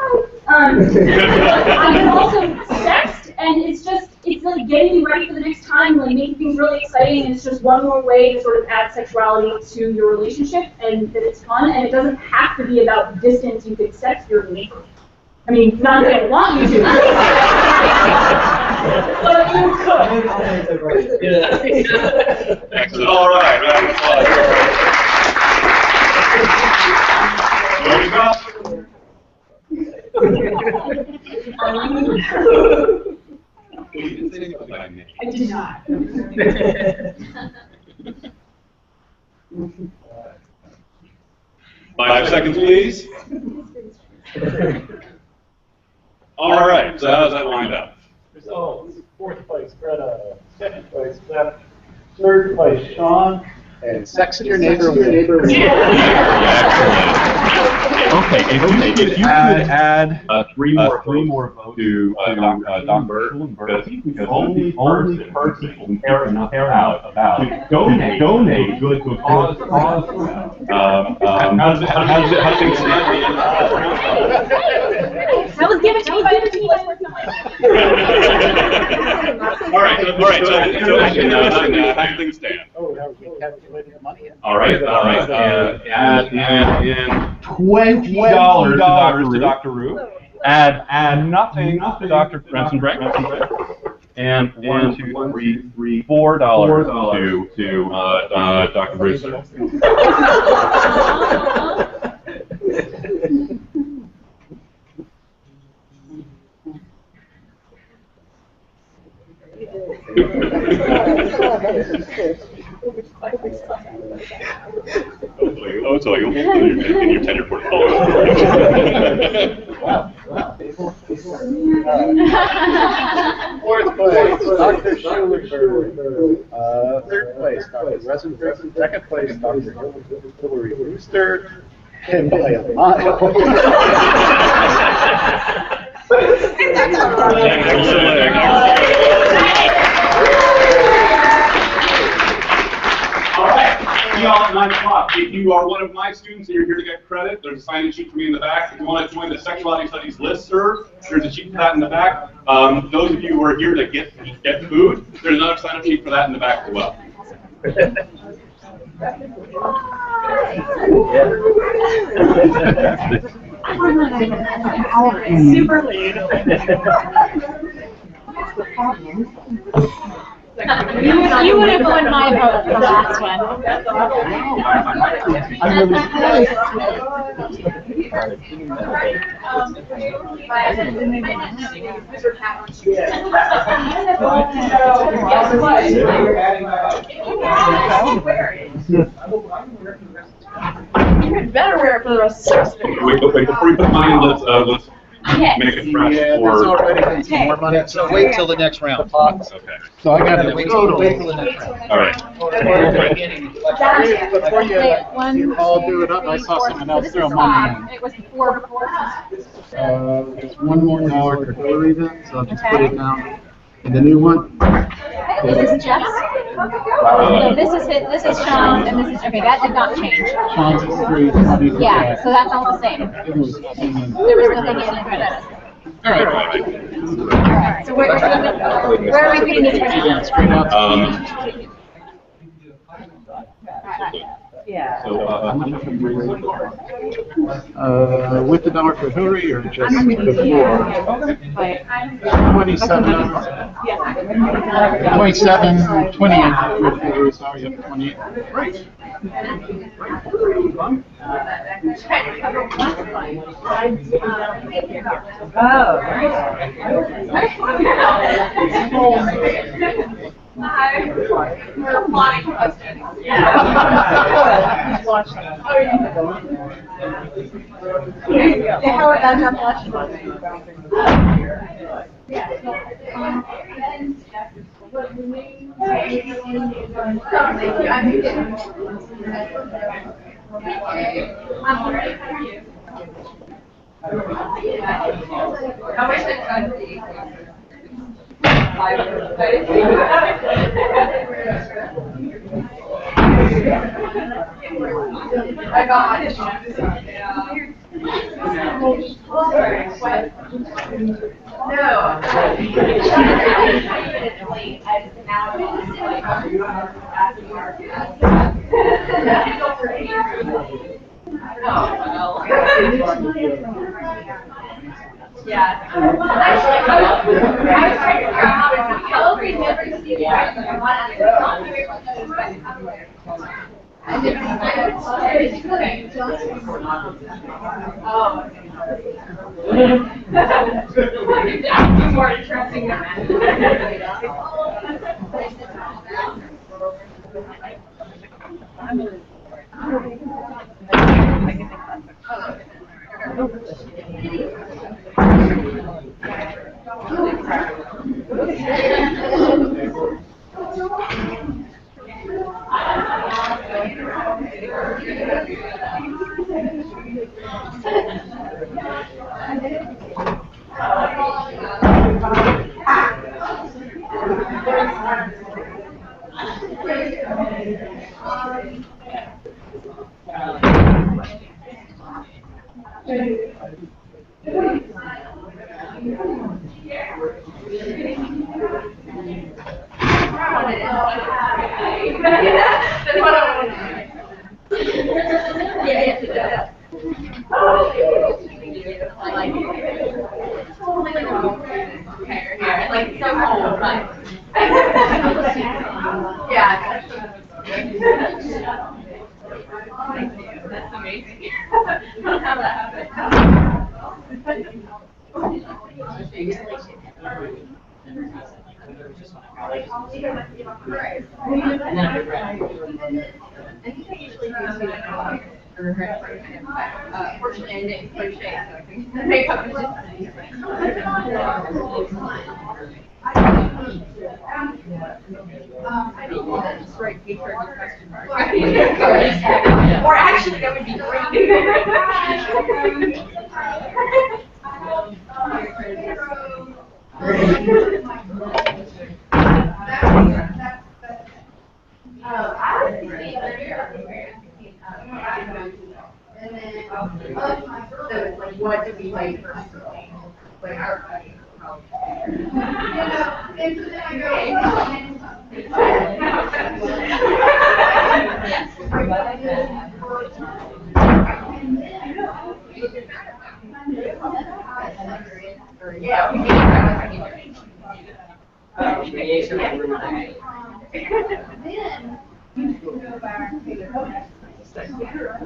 I can also sext, and it's like getting you ready for the next time, like making things really exciting, and it's just one more way to sort of add sexuality to your relationship, and that it's fun, and it doesn't have to be about distance. You could sext your neighbor. I mean, not that I want you to, but you could. Excellent. All right. Round of I did not. 5 seconds, please. All right, so how does that wind up? Results: fourth place, Greta. Second place, Beth. Third place, Sean. And Sex Your Neighbor. Okay, if you could add three more votes to Dr. Schulenberg, because only person who care enough about to donate really to a cause. How does things stand? That was given to me by the team I worked on. All right, so how do things stand? Oh, now we're calculating the money. All right. Add in $20 to Dr. Rue. Add nothing to Dr. Rensenbrink. And $4 to Dr. Brewster. Oh, so you'll in your tenure portfolio. Fourth place, Dr. Schulenberg. Third place, Dr. Rosenberg. Second place, Dr. Hillary Brewster. And by a mile. All right, see y'all at 9 o'clock. If you are one of my students and you're here to get credit, there's a sign-in sheet for me in the back. If you want to join the Sexuality Studies listserv, there's a sheet for that in the back. Those of you who are here to get food, there's another sign-up sheet for that in the back as well. Super late. You would have won my vote for the last one. You better wear it for the rest of the semester. Wait, before you put mine in, let's make it fresh Yeah, for. there's already been some more money. So wait till the next round. Okay. So I got to Wait till the next round. All right. Before you all do it up, I saw someone else throw money It was 4 before. in. There's one more dollar for Hillary then, so I'll just put it down. And the new one? This is Jeff's. No, this is Sean, and this is, okay, that did not change. Sean's is 320. Yeah, so that's all the same. It was nothing in. There was nothing in credit. All right. Alright, so where are we putting this Yeah, right straight out. Yeah. So, how much of them bring? With the dollar for Hillary or just I'm before? Like, 27. 27, 28 with Hillary, sorry, yep, 28. Right. Hi. We're plotting questions. How about that blush? I got it. Yeah. More interesting than that. That's amazing. I don't have that habit. Fortunately, I didn't crochet, so I can make up I don't know, just write feature and question mark. Or actually, that would be And then, so it's like, what do we like personally? Like, our and so then I yeah, we then you can go back to the that's hilarious.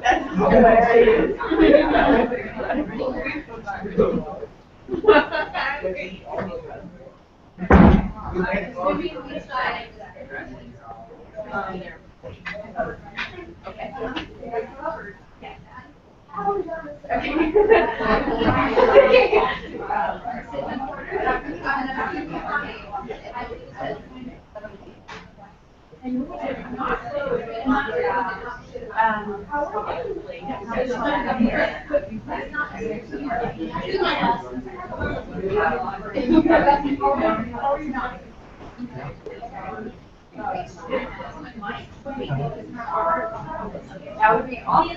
That would be awesome.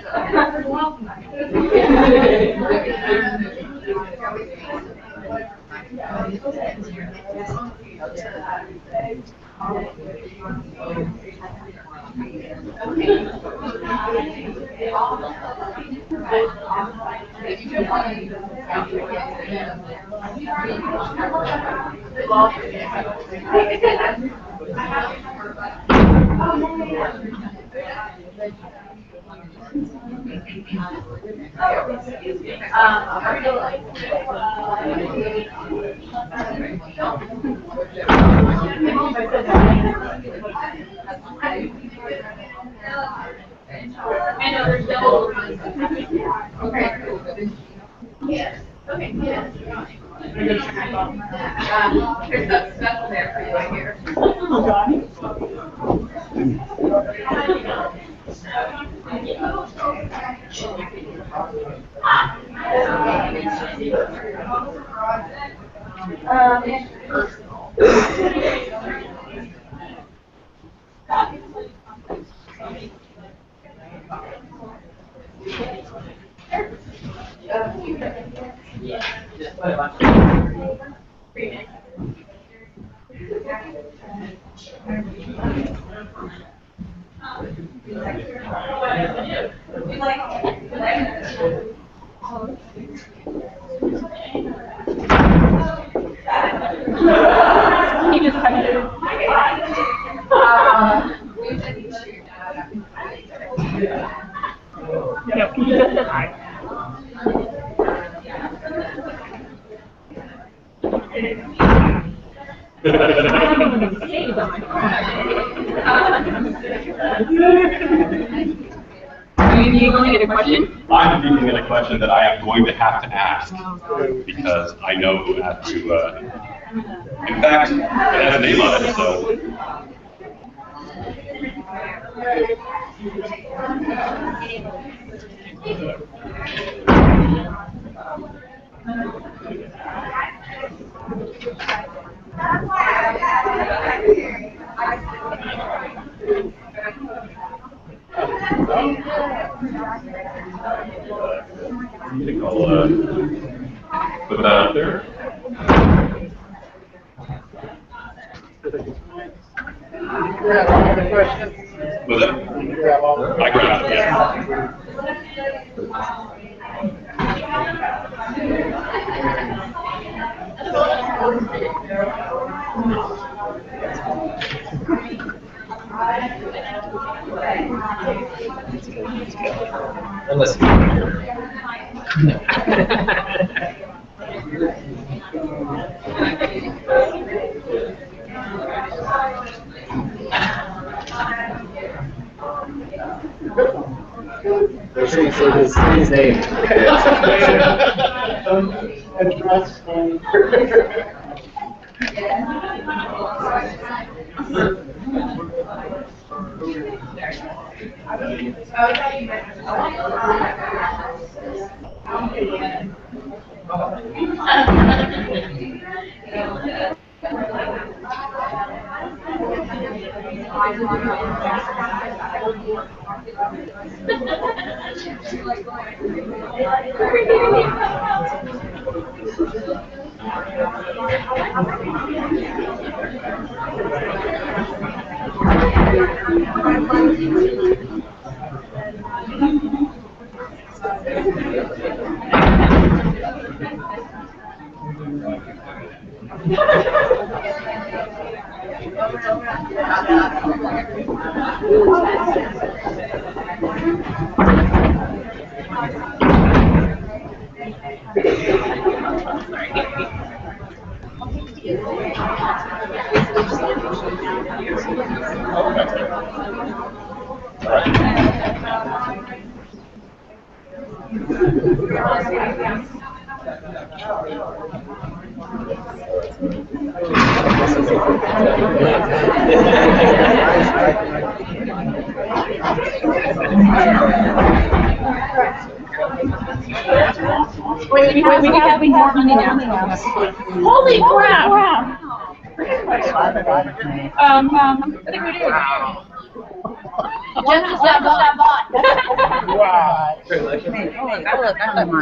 Yes. Okay. Yes. There's something special there for you right here. He just no, he just said hi. Are you going to get a question? I'm thinking of a question that I am going to have to ask because I know who has to. In fact, it has a name on it, so. think I'll put that up there. Other questions? Was it? I grabbed it, yeah. Unless his name. Address. Wait, we have more money now. Holy crap! I think we do. Jen just got bought. Wow. Do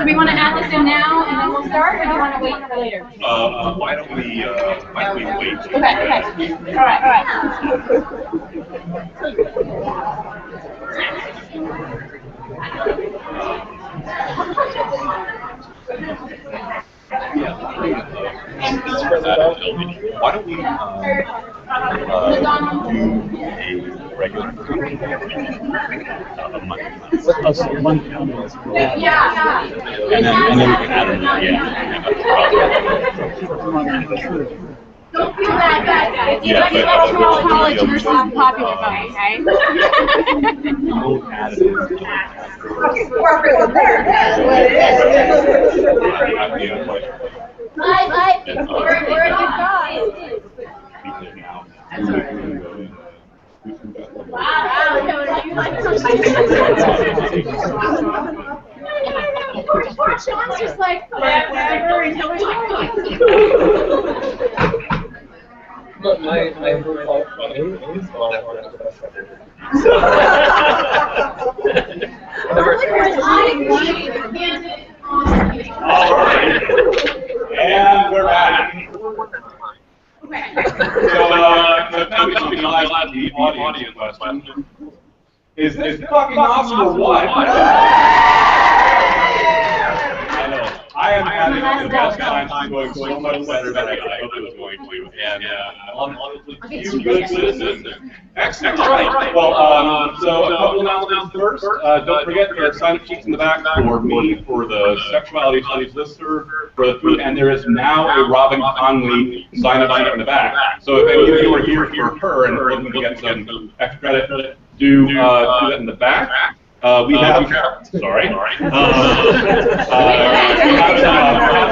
we want to add this in now and then we'll start, or do you want to wait for later? Why don't we wait? Okay. All right. Why don't we do a regular One. Yeah. and then we can add it. Don't feel bad. It's Yeah, like but- electoral college versus popular vote, okay? We'll add it in. Corporate America is what it is. Where you guys? Poor Sean's just like, whatever, until we're But my And we're back. So, jumping on the audience question. Is this fucking awesome or what? I know. I am having the best time going so much better than I hoped it was going to. And you good citizens. Excellent. All right. Well, so a couple announcements first. Don't forget there are sign-up sheets in the back for me, for the Sexuality Studies lister, for the food, and there is now a Robin Conley sign-up sheet in the back. So if any of you are here for her and looking to get some extra credit, do that in the back. We have, sorry. We have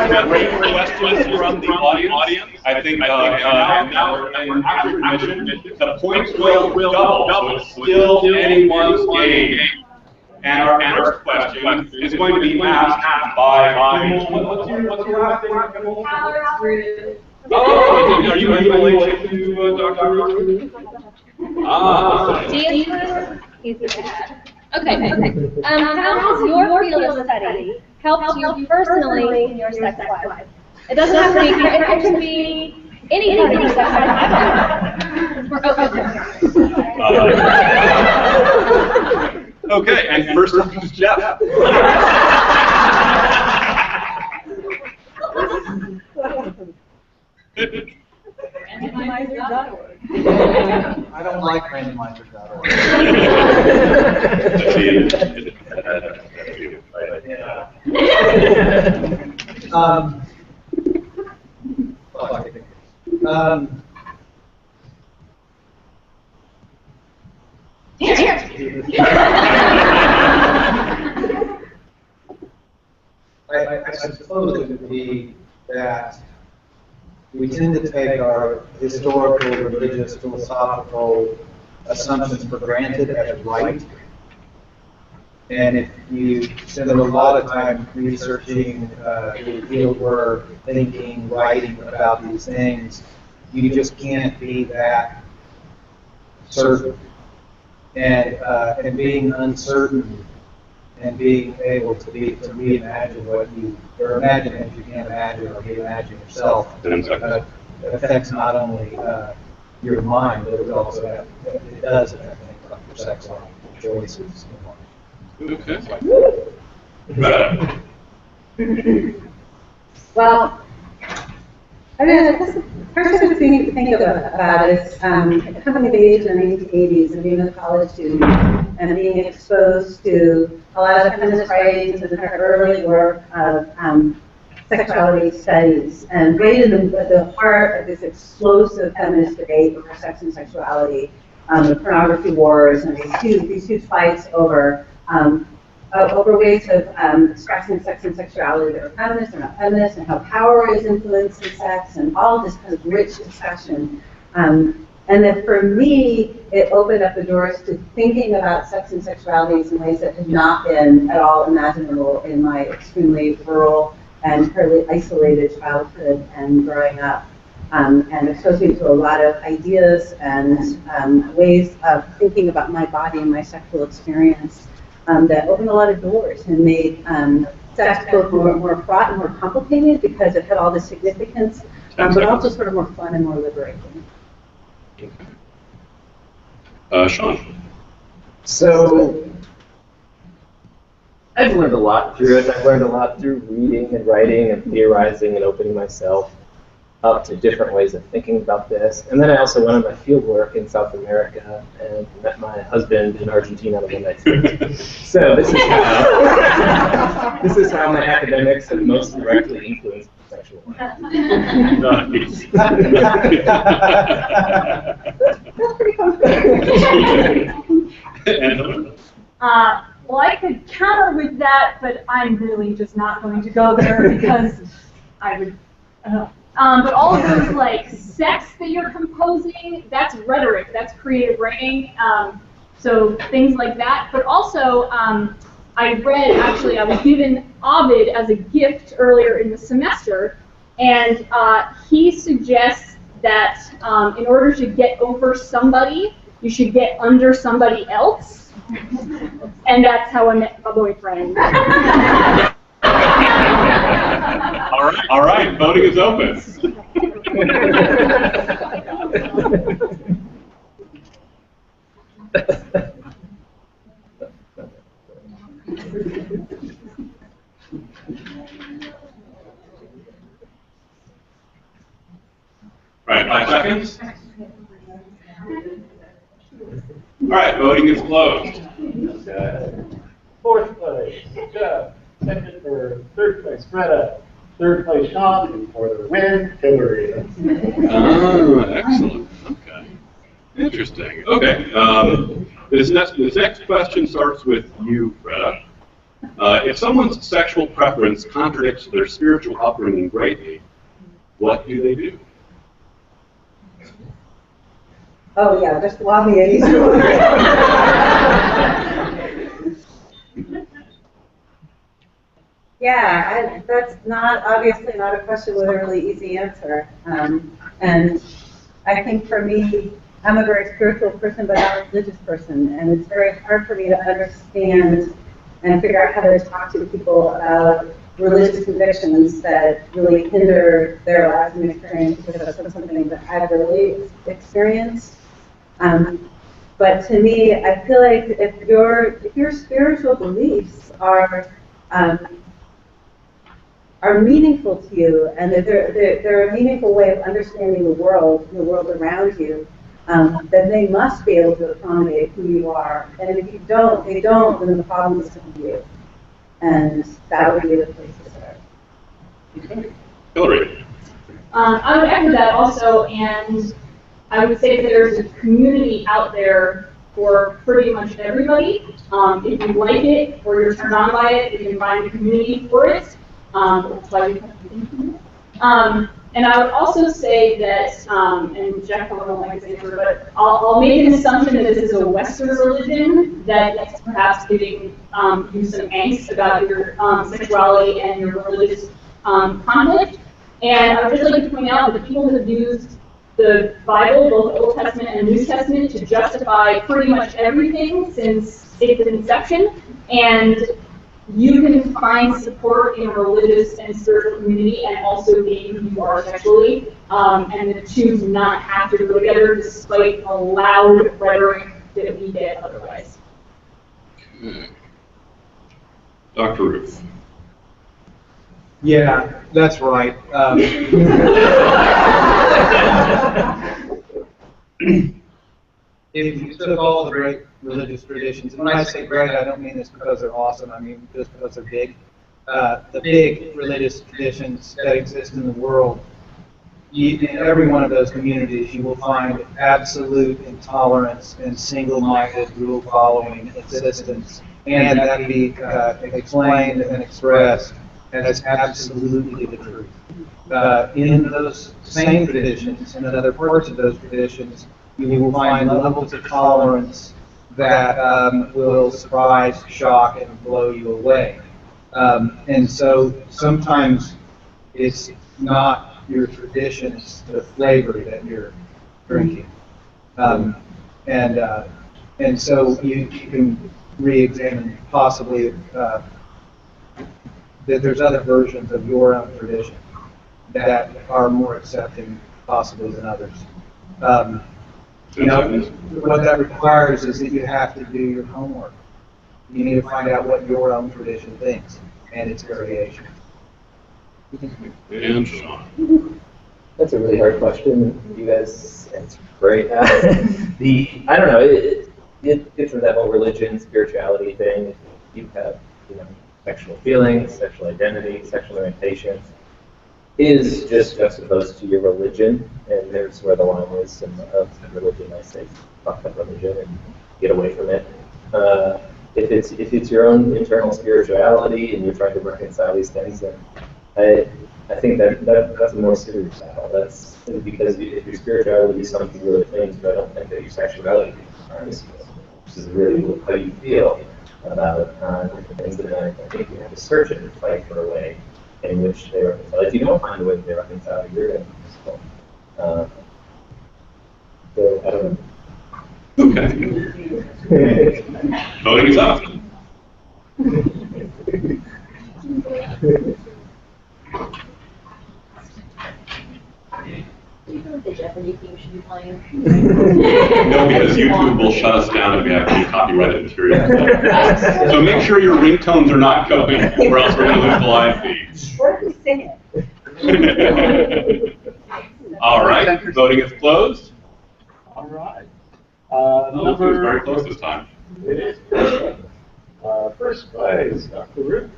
some great questions from the audience. I think now we're after admission, the points will double, so it's still anyone's game. And our first question is going to be asked by what's your last name, Kimmel? Oh, are you related to Dr. Ruth? Okay. How has your field of study helped you personally in your sex life? It doesn't have to be, it can be any part of your sex life. Okay, and first up is Jeff. Randomizer.org. I don't like randomizer.org. I suppose it would be that we tend to take our historical, religious, philosophical assumptions for granted as right. And if you spend a lot of time researching, doing field work, thinking, writing about these things, you just can't be that certain. And being uncertain and being able to reimagine what you, or imagine if you can't imagine or reimagine yourself, affects not only your mind, but it also it does affect things like your sex life, choices. Okay. Well, I mean, I guess the first thing to think about is coming of age in the 1980s and being a college student and being exposed to a lot of feminist writings and the kind of early work of sexuality studies, and right in the heart of this explosive feminist debate over sex and sexuality, the pornography wars, and these huge fights over ways of expressing sex and sexuality that are feminist or not feminist, and how power is influencing sex, and all of this kind of rich discussion. And then for me, it opened up the doors to thinking about sex and sexuality in ways that had not been at all imaginable in my extremely rural and fairly isolated childhood and growing up, and exposed me to a lot of ideas and ways of thinking about my body and my sexual experience that opened a lot of doors and made sex both more fraught and more complicated because it had all this significance, but also sort of more fun and more liberating. Sean. So, I've learned a lot through it. I've learned a lot through reading and writing and theorizing and opening myself up to different ways of thinking about this. And then I also went on my field work in South America and met my husband in Argentina on a one-night stand. So this is how my academics have most directly influenced sexual life. Nice. Well, I could counter with that, but I'm really just not going to go there because I would. But all of those like sex that you're composing, that's rhetoric, that's creative writing. So things like that. But also, I was given Ovid as a gift earlier in the semester, and he suggests that in order to get over somebody, you should get under somebody else. And that's how I met my boyfriend. All right, voting is open. Right, 5 seconds. All right, voting is closed. Fourth place, Jeff. Second or third place, Greta. Third place, Sean. And for the win, Hillary. Oh, excellent. Okay. Interesting. Okay. This next question starts with you, Greta. If someone's sexual preference contradicts their spiritual upbringing greatly, what do they do? Oh yeah, just lob me any. Yeah, that's obviously not a question with a really easy answer. And I think for me, I'm a very spiritual person, but not a religious person, and it's very hard for me to understand and figure out how to talk to people about religious convictions that really hinder their lives and experience because of something that I've really experienced. But to me, I feel like if your spiritual beliefs are meaningful to you, and that they're a meaningful way of understanding the world around you, then they must be able to accommodate who you are. And if you don't, they don't, then the problem is with you. And that would be the place to start. Hillary. I would echo that also, and I would say that there's a community out there for pretty much everybody. If you like it or you're turned on by it, you can find a community for it. That's why we have to think. And I would also say that, and Jeff won't like this answer, but I'll make an assumption that this is a Western religion that's perhaps giving you some angst about your sexuality and your religious conflict. And I would just like to point out that the people have used the Bible, both the Old Testament and the New Testament, to justify pretty much everything since its inception. And you can find support in a religious and spiritual community and also being who you are sexually. And the two do not have to go together despite the loud rhetoric that we get otherwise. Dr. Ruth. Yeah, that's right. If you took all the great religious traditions, and when I say great, I don't mean this because they're awesome, I mean just because they're big. The big religious traditions that exist in the world, in every one of those communities, you will find absolute intolerance and single-minded rule-following existence, and that be explained and expressed as absolutely the truth. In those same traditions, and in other parts of those traditions, you will find levels of tolerance that will surprise, shock, and blow you away. And so sometimes it's not your tradition, it's the flavor that you're drinking. And so you can re-examine possibly that there's other versions of your own tradition that are more accepting possibly than others. You know, what that requires is that you have to do your homework. You need to find out what your own tradition thinks and its variations. And Sean. That's a really hard question. You guys answered great. I don't know. It gets into that whole religion, spirituality thing. You have, sexual feelings, sexual identity, sexual orientation is just juxtaposed to your religion, and there's where the line is of religion. I say, fuck up religion and get away from it. If it's your own internal spirituality and you're trying to reconcile these things, then I think that's a more serious battle. That's because if your spirituality is something really things, but I don't think that your sexuality harms you, which is really how you feel about different things. And I think you have to search it and fight for a way in which they reconcile. If you don't find a way they reconcile, you're going to be useful. So I don't know. Okay. Voting is up. Do you feel like the Jeopardy theme should be playing? No, because YouTube will shut us down if we have any copyrighted material. So make sure your ringtones are not going, or else we're going to lose the live feed. What if we sing it? All right, voting is closed. All right. It was very close this time. It is. First place, Dr. Root.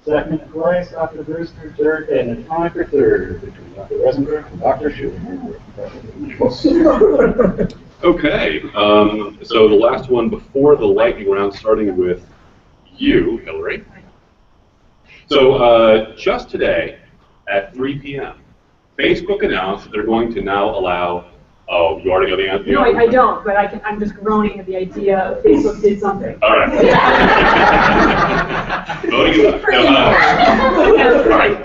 Second place, Dr. Brewster. Third, and tiebreaker third between Dr. Rosenberg and Dr. Schuler. Okay, so the last one before the lightning round, starting with you, Hillary. So just today at 3 p.m., Facebook announced that they're going to now allow. Oh, you already know the answer? No, I don't, but I'm just groaning at the idea of Facebook did something. All right. Voting is up.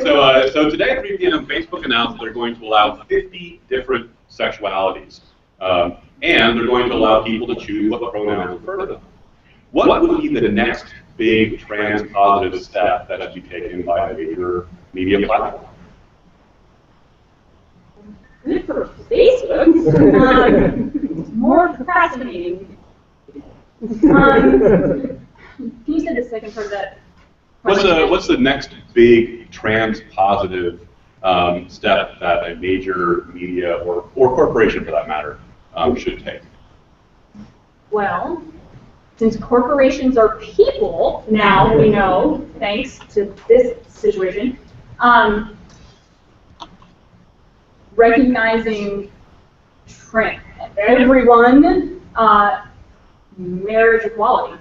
All right. So today at 3 p.m., Facebook announced that they're going to allow 50 different sexualities. And they're going to allow people to choose what pronouns refer to them. What would be the next big trans-positive step that should be taken by a major media platform? Good for Facebook. More procrastinating. Can you say the second part of that? What's the next big trans-positive step that a major media or corporation, for that matter, should take? Well, since corporations are people, now we know, thanks to this situation, recognizing everyone, marriage equality.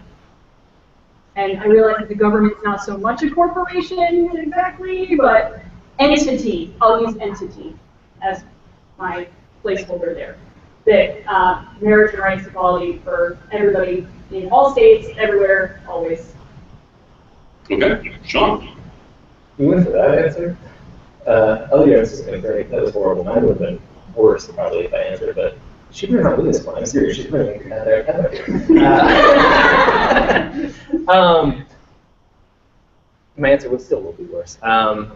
And I realize that the government's not so much a corporation exactly, but entity, I'll use entity as my placeholder there. That marriage and rights equality for everybody in all states, everywhere, always. Okay, Sean? You went for that answer? Oh yeah, this is kind of great. That was horrible. Mine would have been worse probably if I answered, but she better not lose this one. I'm serious. She's better than there. My answer would still will be worse. Part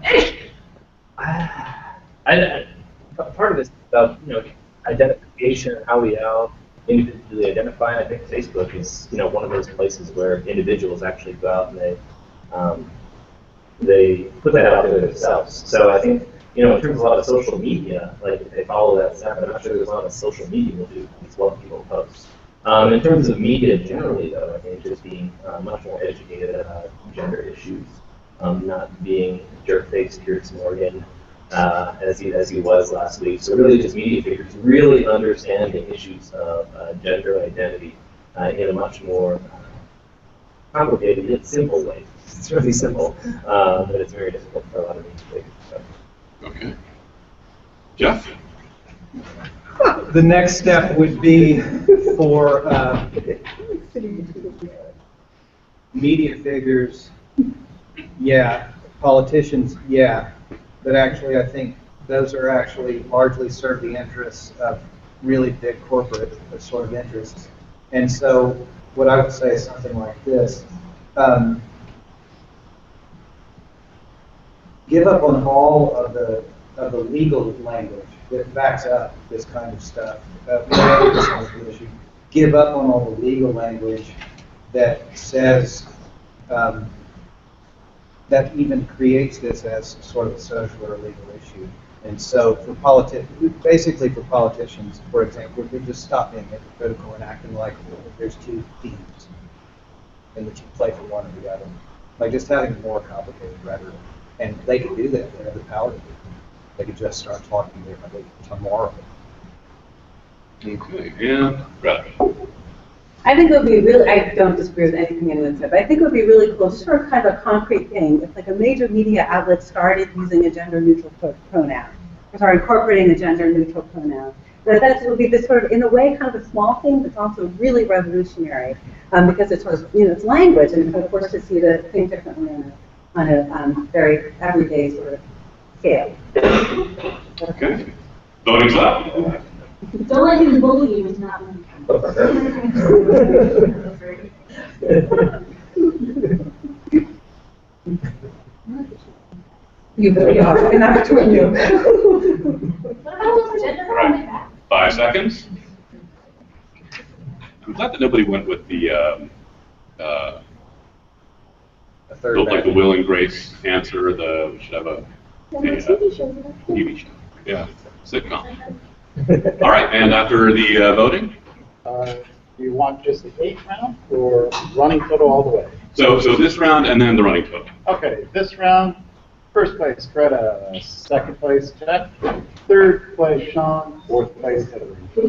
of this is about identification and how we all individually identify. And I think Facebook is one of those places where individuals actually go out and they put that out there themselves. So I think, in terms of a lot of social media, like if they follow that step, I'm not sure there's a lot of social media will do as well as people post. In terms of media generally, though, I think just being much more educated about gender issues, not being jerk-faced Pierce Morgan as he was last week. So really just media figures really understanding issues of gender identity in a much more complicated yet simple way. It's really simple, but it's very difficult for a lot of media figures. So. Okay. Jeff? The next step would be for media figures, yeah, politicians, yeah, but actually I think those are actually largely serve the interests of really big corporate sort of interests. And so what I would say is something like this. Give up on all of the legal language that backs up this kind of stuff. Give up on all the legal language that says that even creates this as sort of a social or legal issue. And so for basically for politicians, for example, we just stop being hypocritical and acting like there's two teams in which you play for one or the other. Like just having more complicated rhetoric. And they can do that. They have the power to do that. They could just start talking differently tomorrow. Okay, and Greta. I think it would be really, I don't disagree with anything anyone said, but I think it would be really cool, just for kind of a concrete thing, if like a major media outlet started using a gender-neutral pronoun, or started incorporating a gender-neutral pronoun. That would be this sort of, in a way, kind of a small thing, but it's also really revolutionary, because it's sort of, it's language, and it forces you to think differently on a very everyday sort of scale. Okay. Voting's up. Don't let him bully you into not winning. You better be off, and I'm between you. All right. 5 seconds. I'm glad that nobody went with the Will and Grace answer. We should have a TV show. Yeah, sitcom. All right, and after the voting? Do you want just the 8th round or running total all the way? So this round and then the running total. Okay, this round, first place Greta, second place Jeff, third place Sean, fourth place Hillary. Okay,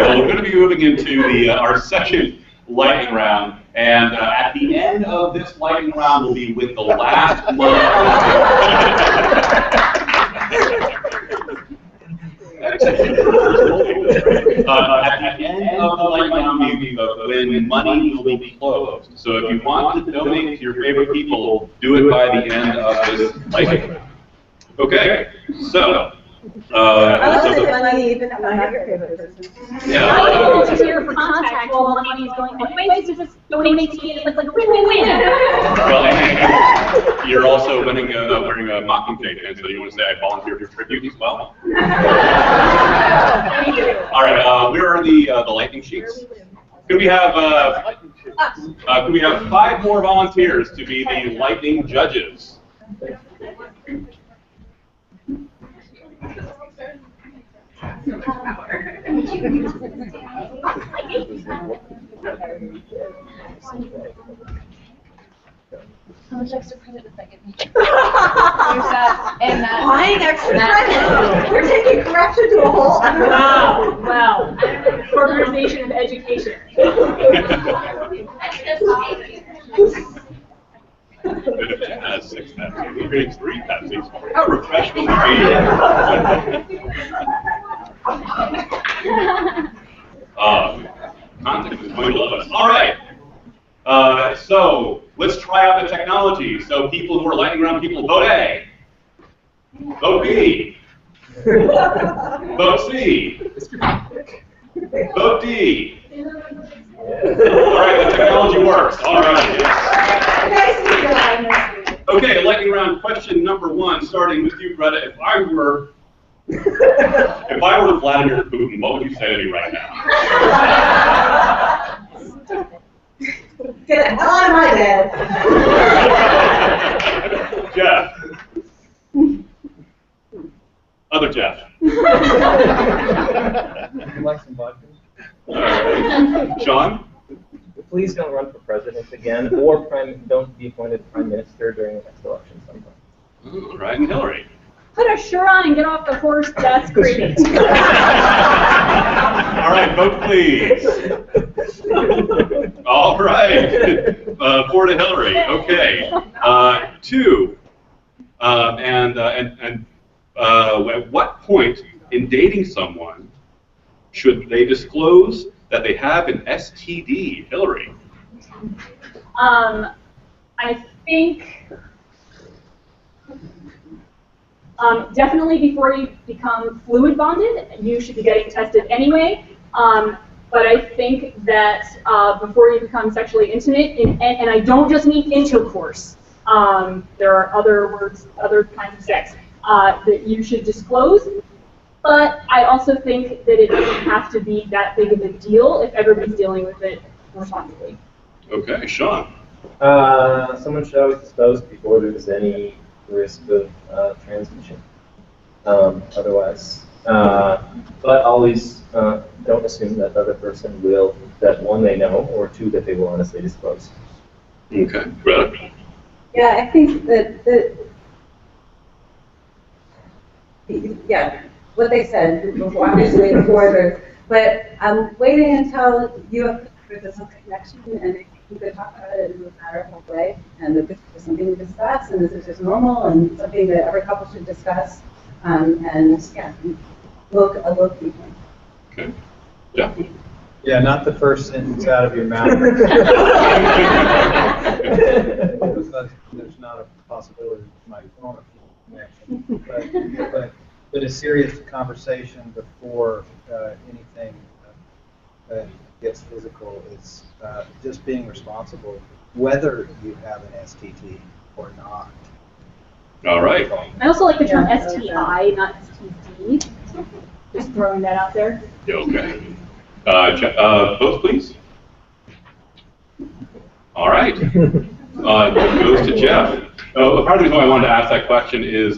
well, we're going to be moving into our second lightning round, and at the end of this lightning round will be with the last one. At the end of the lightning round will be the when money will be closed. So if you want to donate to your favorite people, do it by the end of this lightning round. Okay, so. I love that money, even if I'm not your favorite person. Yeah. I volunteer for contact while the money is going anyways, so just donate to me, it's like win-win-win. Well, and you're also wearing a Mockingjay dance, so you want to say I volunteer for tribute as well? Thank you. All right, where are the lightning sheets? Could we have 5 more volunteers to be the lightning judges? How much extra credit does that give me? There's that and that. Buying extra credit. We're taking correction to a whole other level. Wow. Organization of education. Has 6 Pepsis. He drinks 3 Pepsis. How refreshing are you? Contact is going to love us. All right. So let's try out the technology. So people who are lightning round people, vote A. Vote B. Vote C. Vote D. All right, the technology works. All right. Okay, lightning round question number 1, starting with you, Greta. If I were Vladimir Putin, what would you say to me right now? Get the hell out of my bed. Jeff. Other Jeff. Would you like some vodka? Sean? Please don't run for president again, or don't be appointed prime minister during the next election sometime. All right, and Hillary. Put a shirt on and get off the horse, that's great. All right, vote please. All right, 4 to Hillary. Okay, 2. At what point in dating someone should they disclose that they have an STD? Hillary. I think definitely before you become fluid bonded, you should be getting tested anyway. But I think that before you become sexually intimate, and I don't just mean intercourse, there are other words, other kinds of sex, that you should disclose. But I also think that it doesn't have to be that big of a deal if everybody's dealing with it responsibly. Okay, Sean. Someone should always disclose before there's any risk of transmission. Otherwise, but always don't assume that the other person will, that 1, they know, or 2, that they will honestly disclose. Okay, Greta. Yeah, I think that what they said before, obviously before there, but I'm waiting until there's some connection and you could talk about it in a matter of way, and that this is something to discuss, and this is just normal and something that every couple should discuss, and yeah, look deeply. Okay. Yeah. Yeah, not the first sentence out of your mouth. There's not a possibility it might form a connection, but a serious conversation before anything gets physical is just being responsible, whether you have an STD or not. All right. I also like the term STI, not STD. Just throwing that out there. Okay. Votes, please. All right. Goes to Jeff. Part of the reason why I wanted to ask that question is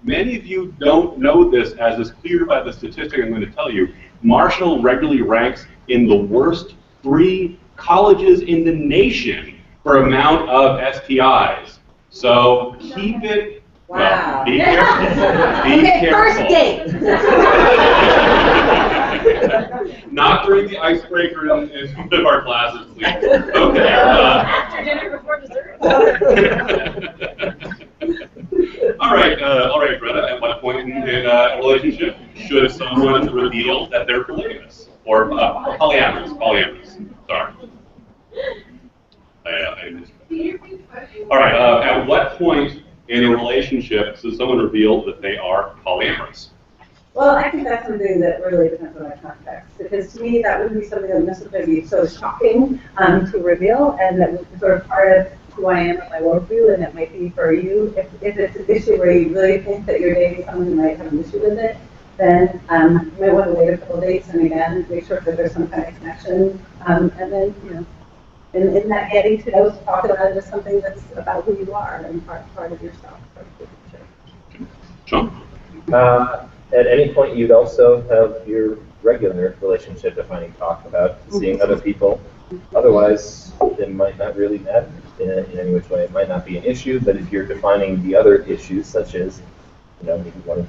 many of you don't know this, as is clear by the statistic I'm going to tell you. Marshall regularly ranks in the worst 3 colleges in the nation for amount of STIs. So keep it. Wow. Well, be careful. Be careful. First date. Not during the icebreaker in one of our classes, please. Okay. After dinner, before dessert. All right, Greta. At what point in a relationship should someone reveal that they're polygamous or polyamorous? Sorry. All right. At what point in a relationship does someone reveal that they are polyamorous? Well, I think that's something that really depends on the context, because to me, that wouldn't be something that would necessarily be so shocking to reveal, and that would be sort of part of who I am and my worldview, and it might be for you. If it's an issue where you really think that you're dating someone who might have an issue with it, then you might want to wait a couple of dates and again, make sure that there's some kind of connection, and then, in that getting to know, talk about it as something that's about who you are and part of yourself. John? At any point, you'd also have your regular relationship defining talk about seeing other people. Otherwise, it might not really matter in any which way. It might not be an issue, but if you're defining the other issues, such as, maybe one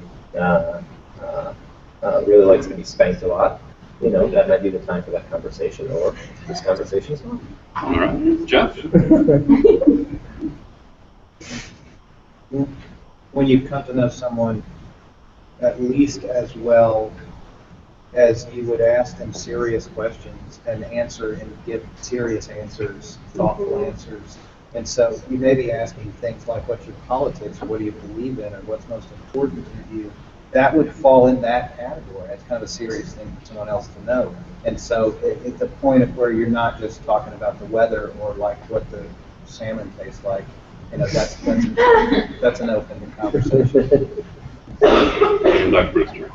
really likes to be spanked a lot, that might be the time for that conversation, or this conversation as well. All right. Jeff? When you come to know someone at least as well as you would ask them serious questions and answer and give serious answers, thoughtful answers. And so you may be asking things like, what's your politics, or what do you believe in, or what's most important to you? That would fall in that category. It's kind of a serious thing for someone else to know. And so it's a point of where you're not just talking about the weather or like what the salmon tastes like. That's an open conversation. Dr. Brewster.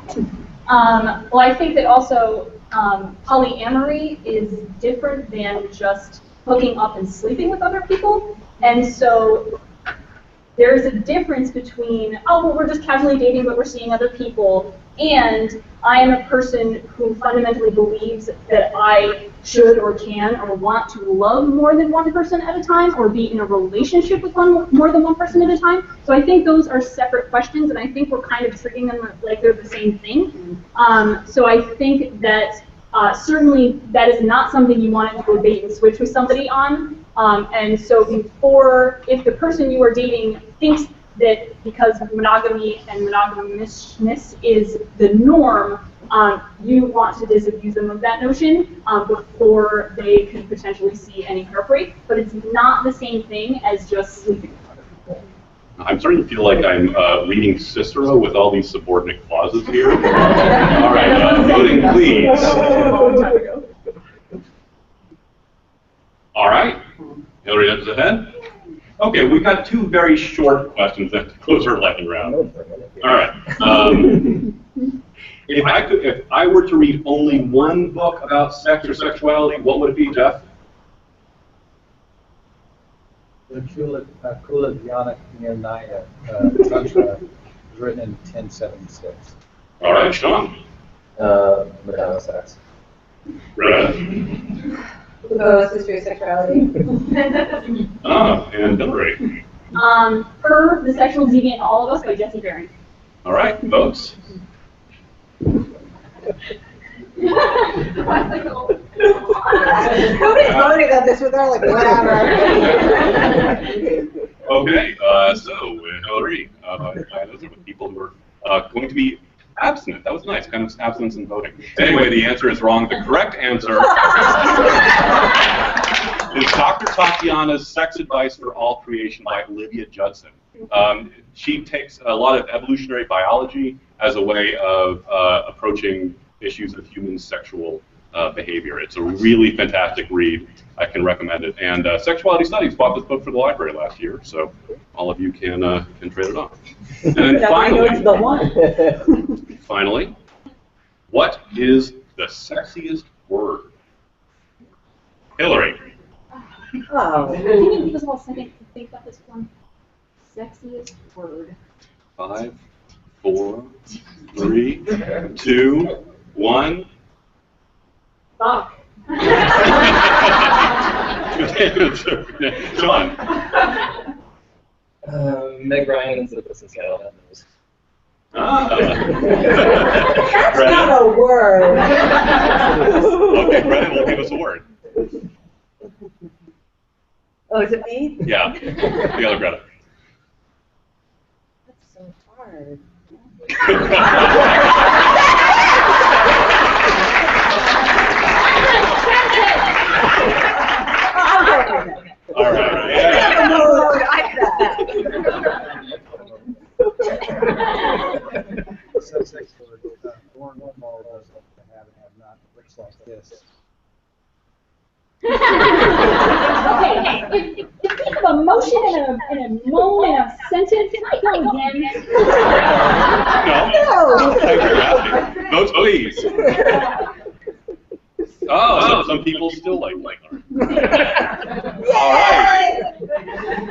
Well, I think that also polyamory is different than just hooking up and sleeping with other people. And so there's a difference between, well, we're just casually dating, but we're seeing other people, and I am a person who fundamentally believes that I should or can or want to love more than one person at a time, or be in a relationship with more than one person at a time. So I think those are separate questions, and I think we're kind of treating them like they're the same thing. So I think that certainly that is not something you want to do a bait and switch with somebody on. And so if the person you are dating thinks that because monogamy and monogamousness is the norm, you want to disabuse them of that notion before they can potentially see any heartbreak. But it's not the same thing as just sleeping with other people. I'm starting to feel like I'm reading Cicero with all these subordinate clauses here. All right, voting please. All right, Hillary nudges ahead. Okay, we've got two very short questions to close our lightning round. All right. If I were to read only one book about sex or sexuality, what would it be, Jeff? The Kula Dhyana Nirnaya Tantra was written in 1076. All right, Sean. Madonna sex. Right. The Boas History of Sexuality. And Hillary. Her, The Sexual Deviant in All of Us by Jesse Barron. All right, votes. Nobody's voting on this, but they're like, whatever. Okay, so Hillary, those are the people who are going to be abstinent. That was nice, kind of abstinence and voting. Anyway, the answer is wrong. The correct answer is Dr. Tatiana's Sex Advice for All Creation by Olivia Judson. She takes a lot of evolutionary biology as a way of approaching issues of human sexual behavior. It's a really fantastic read. I can recommend it. And Sexuality Studies bought this book for the library last year, so all of you can trade it on. And then finally, what is the sexiest word? Hillary. Oh. Can you give us all a second to think about this one? Sexiest word. 5, 4, 3, 2, 1. Fuck. John. Meg Ryan's The Pussy Cat on Nose. That's not a word. Okay, Brennan will give us a word. Oh, is it me? Yeah, the other Greta. That's so hard. Subsection born ball doesn't have and have not looks like this. Okay, if we have a motion and a moan and a sentence, can I go again? No. Thanks for asking. Votes, please. Oh, some people still like art. All right.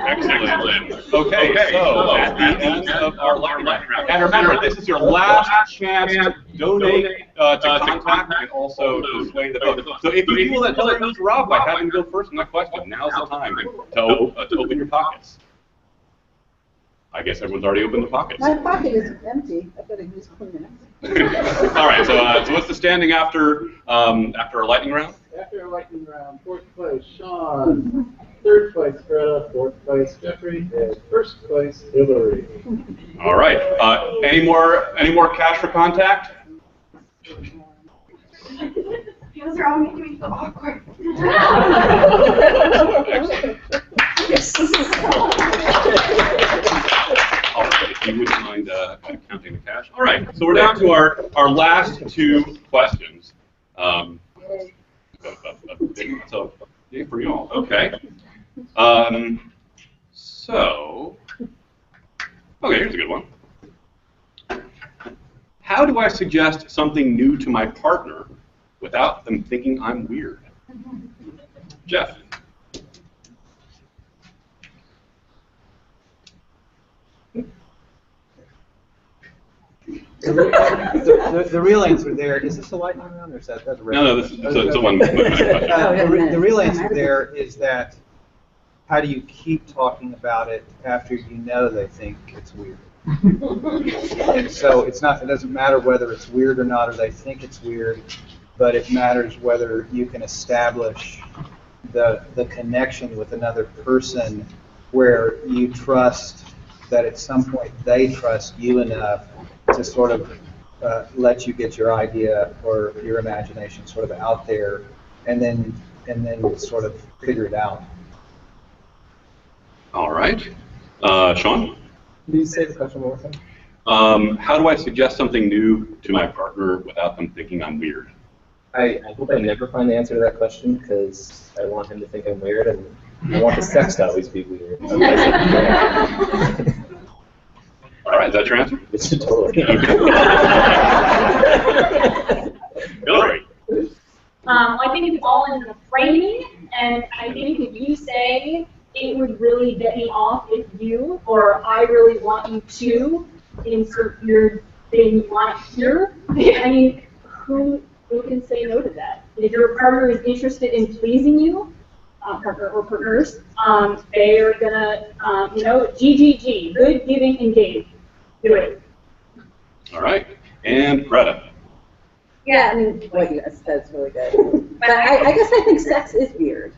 Excellent. Okay, so at the end of our lightning round, and remember, this is your last chance to donate to contact and also to sway the vote. So if you feel that Hillary was robbed by having to go first on that question, now's the time to open your pockets. I guess everyone's already opened the pockets. My pocket is empty. I've got to use cleaner. All right. So what's the standing after our lightning round? After our lightning round, fourth place, Sean. Third place, Greta. Fourth place, Jeffrey. And first place, Hillary. All right. Any more cash for contact? Those are all making me feel awkward. All right, if you wouldn't mind counting the cash. All right, so we're down to our last two questions. So, yay for y'all. Okay. Okay, here's a good one. How do I suggest something new to my partner without them thinking I'm weird? Jeff. The real answer there, is this a lightning round or is that a regular? No, this is a one. The real answer there is that how do you keep talking about it after you know they think it's weird? So it doesn't matter whether it's weird or not or they think it's weird, but it matters whether you can establish the connection with another person where you trust that at some point they trust you enough to sort of let you get your idea or your imagination sort of out there, and then sort of figure it out. All right, Sean. Can you say the question one more time? How do I suggest something new to my partner without them thinking I'm weird? I hope I never find the answer to that question because I want him to think I'm weird and I want the sex to always be weird. All right, is that your answer? It's totally. Hillary. I think it's all in the framing, and I think if you say it would really get me off if you, or I really want you to insert your thing you want here. I mean, who can say no to that? If your partner is interested in pleasing you, partner or partners, they are gonna, GGG, good, giving, engaged. Do it. All right, and Greta. Yeah, I mean, what you guys said is really good. But I guess I think sex is weird.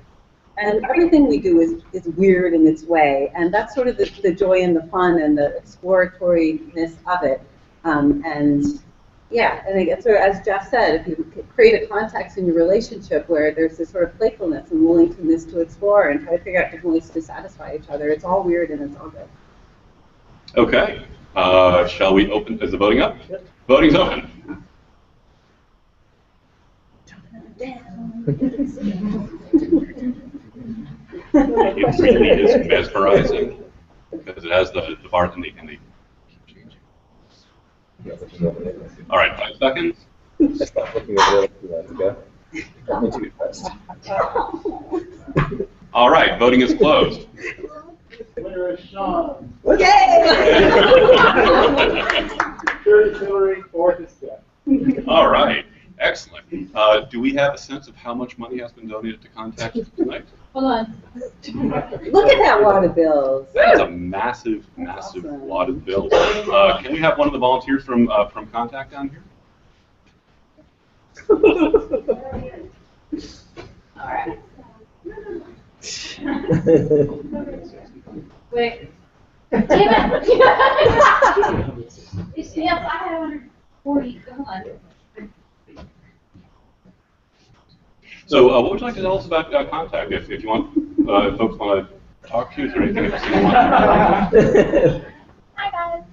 And everything we do is weird in its way. And that's sort of the joy and the fun and the exploratoriness of it. And yeah, and I guess, as Jeff said, if you create a context in your relationship where there's this sort of playfulness and willingness to explore and try to figure out different ways to satisfy each other, it's all weird and it's all good. Okay. Shall we open? Is the voting up? Yep. Voting's open. It really is mesmerizing because it has the bar and they keep changing. All right, 5 seconds. I stopped looking over there to go. Got me too depressed. All right, voting is closed. Winner is Sean. Yay! Third is Hillary. Fourth is Jeff. All right, excellent. Do we have a sense of how much money has been donated to Contact tonight? Hold on. Look at that wad of bills. That is a massive, massive wad of bills. Can we have one of the volunteers from Contact down here? All right. Wait. Damn it! Yes, I had 140. Hold on. So, what would you like to tell us about Contact? If you want, if folks want to talk to you, is there anything else you want? Hi guys.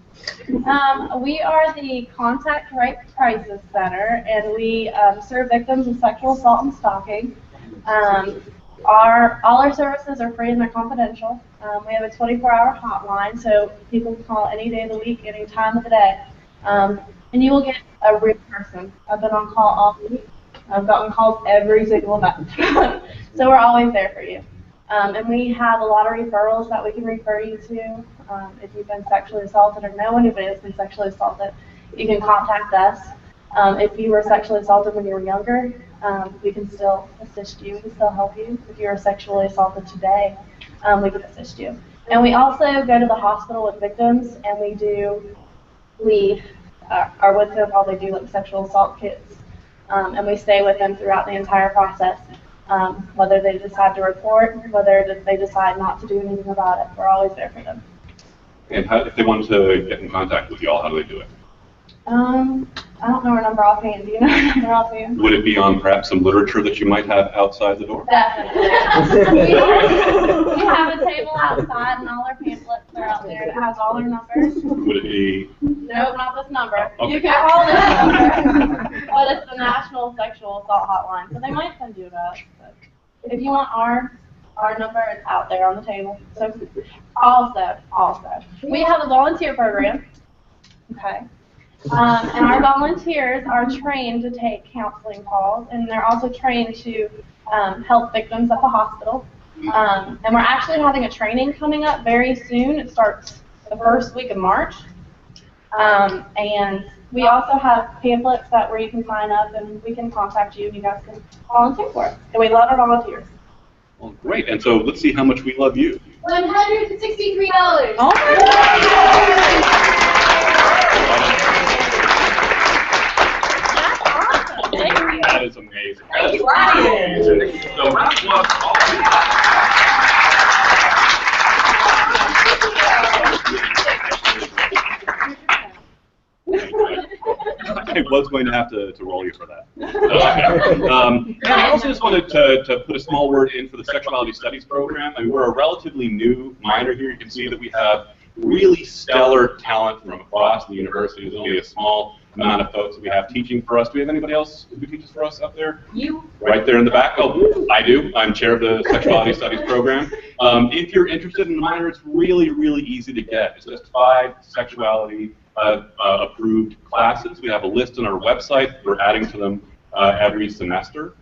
We are the Contact Rape Crisis Center, and we serve victims of sexual assault and stalking. All our services are free and they're confidential. We have a 24-hour hotline, so people can call any day of the week, any time of the day. And you will get a real person. I've been on call all week. I've gotten calls every single night. So we're always there for you. And we have a lot of referrals that we can refer you to. If you've been sexually assaulted or know anybody that's been sexually assaulted, you can contact us. If you were sexually assaulted when you were younger, we can still assist you. We can still help you. If you were sexually assaulted today, we can assist you. And we also go to the hospital with victims, and we are with them while they do like sexual assault kits. And we stay with them throughout the entire process. Whether they decide to report, whether they decide not to do anything about it, we're always there for them. And if they want to get in contact with you all, how do they do it? I don't know her number offhand. Do you know her number offhand? Would it be on perhaps some literature that you might have outside the door? Definitely. We have a table outside, and all our pamphlets are out there. It has all our numbers. Would it be? Nope, not this number. Okay. You can call this number, but it's the National Sexual Assault Hotline, so they might send you that. But if you want our number, it's out there on the table. So also, we have a volunteer program. Okay. And our volunteers are trained to take counseling calls, and they're also trained to help victims at the hospital. And we're actually having a training coming up very soon. It starts the first week of March. And we also have pamphlets where you can sign up, and we can contact you, and you guys can volunteer for it. And we love our volunteers. Well, great. And so let's see how much we love you. $163. Oh That is amazing. That is amazing. So round of applause for all of you. I was going to have to roll you for that. And I also just wanted to put a small word in for the Sexuality Studies program. I mean, we're a relatively new minor here. You can see that we have really stellar talent from across the university. There's only a small amount of folks that we have teaching for us. Do we have anybody else who teaches for us up there? You. Right there in the back. Oh, I do. I'm chair of the Sexuality Studies program. If you're interested in the minor, it's really, really easy to get. It's just 5 sexuality approved classes. We have a list on our website. We're adding to them every semester.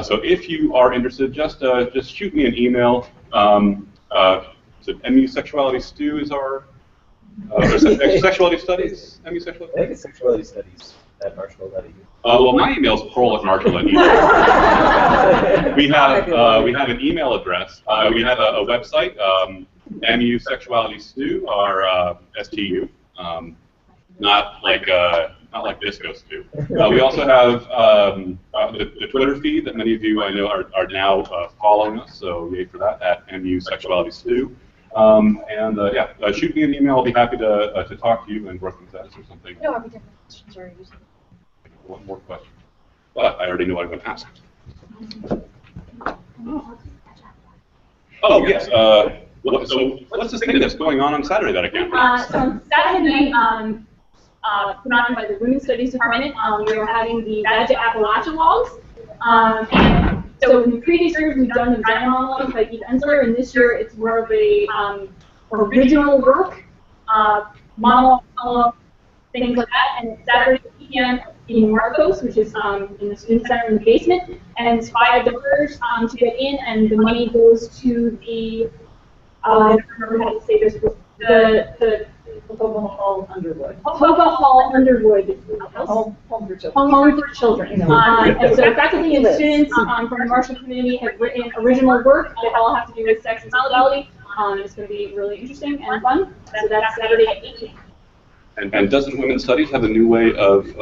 So if you are interested, just shoot me an email. So MU Sexuality Stew is our Sexuality Studies. MU Sexuality. I think it's Sexuality Studies at Marshall.edu. Well, my email is pearl@marshall.edu. we have an email address. We have a website. MU Sexuality Stew, our STU. Not like disco stew. We also have the Twitter feed that many of you I know are now following us. So yay for that at MU Sexuality Stew. Shoot me an email. I'll be happy to talk to you and work with that or something. No, every different questions are usually. One more question. But I already know what I'm going to ask. Oh yes. So what's this thing that's going on Saturday that I can't pronounce? So on Saturday, put on by the Women's Studies Department, we were having the Badger Appalachia logs. And so in the previous years, we've done the giant monologues by Eve Ensler, and this year it's more of a original work, monologue, things like that. And Saturday at 8 p.m. in Marcos, which is in the student center in the basement, and it's $5 to get in, and the money goes to the I don't remember how to say this. The Hoga Hall Underwood. Hoga Hall Underwood Home for Children. Home for Children. And so faculty and students from the Marshall community have written original work that all have to do with sex and sexuality. It's going to be really interesting and fun. So that's Saturday at 8 p.m. And doesn't Women's Studies have a new way of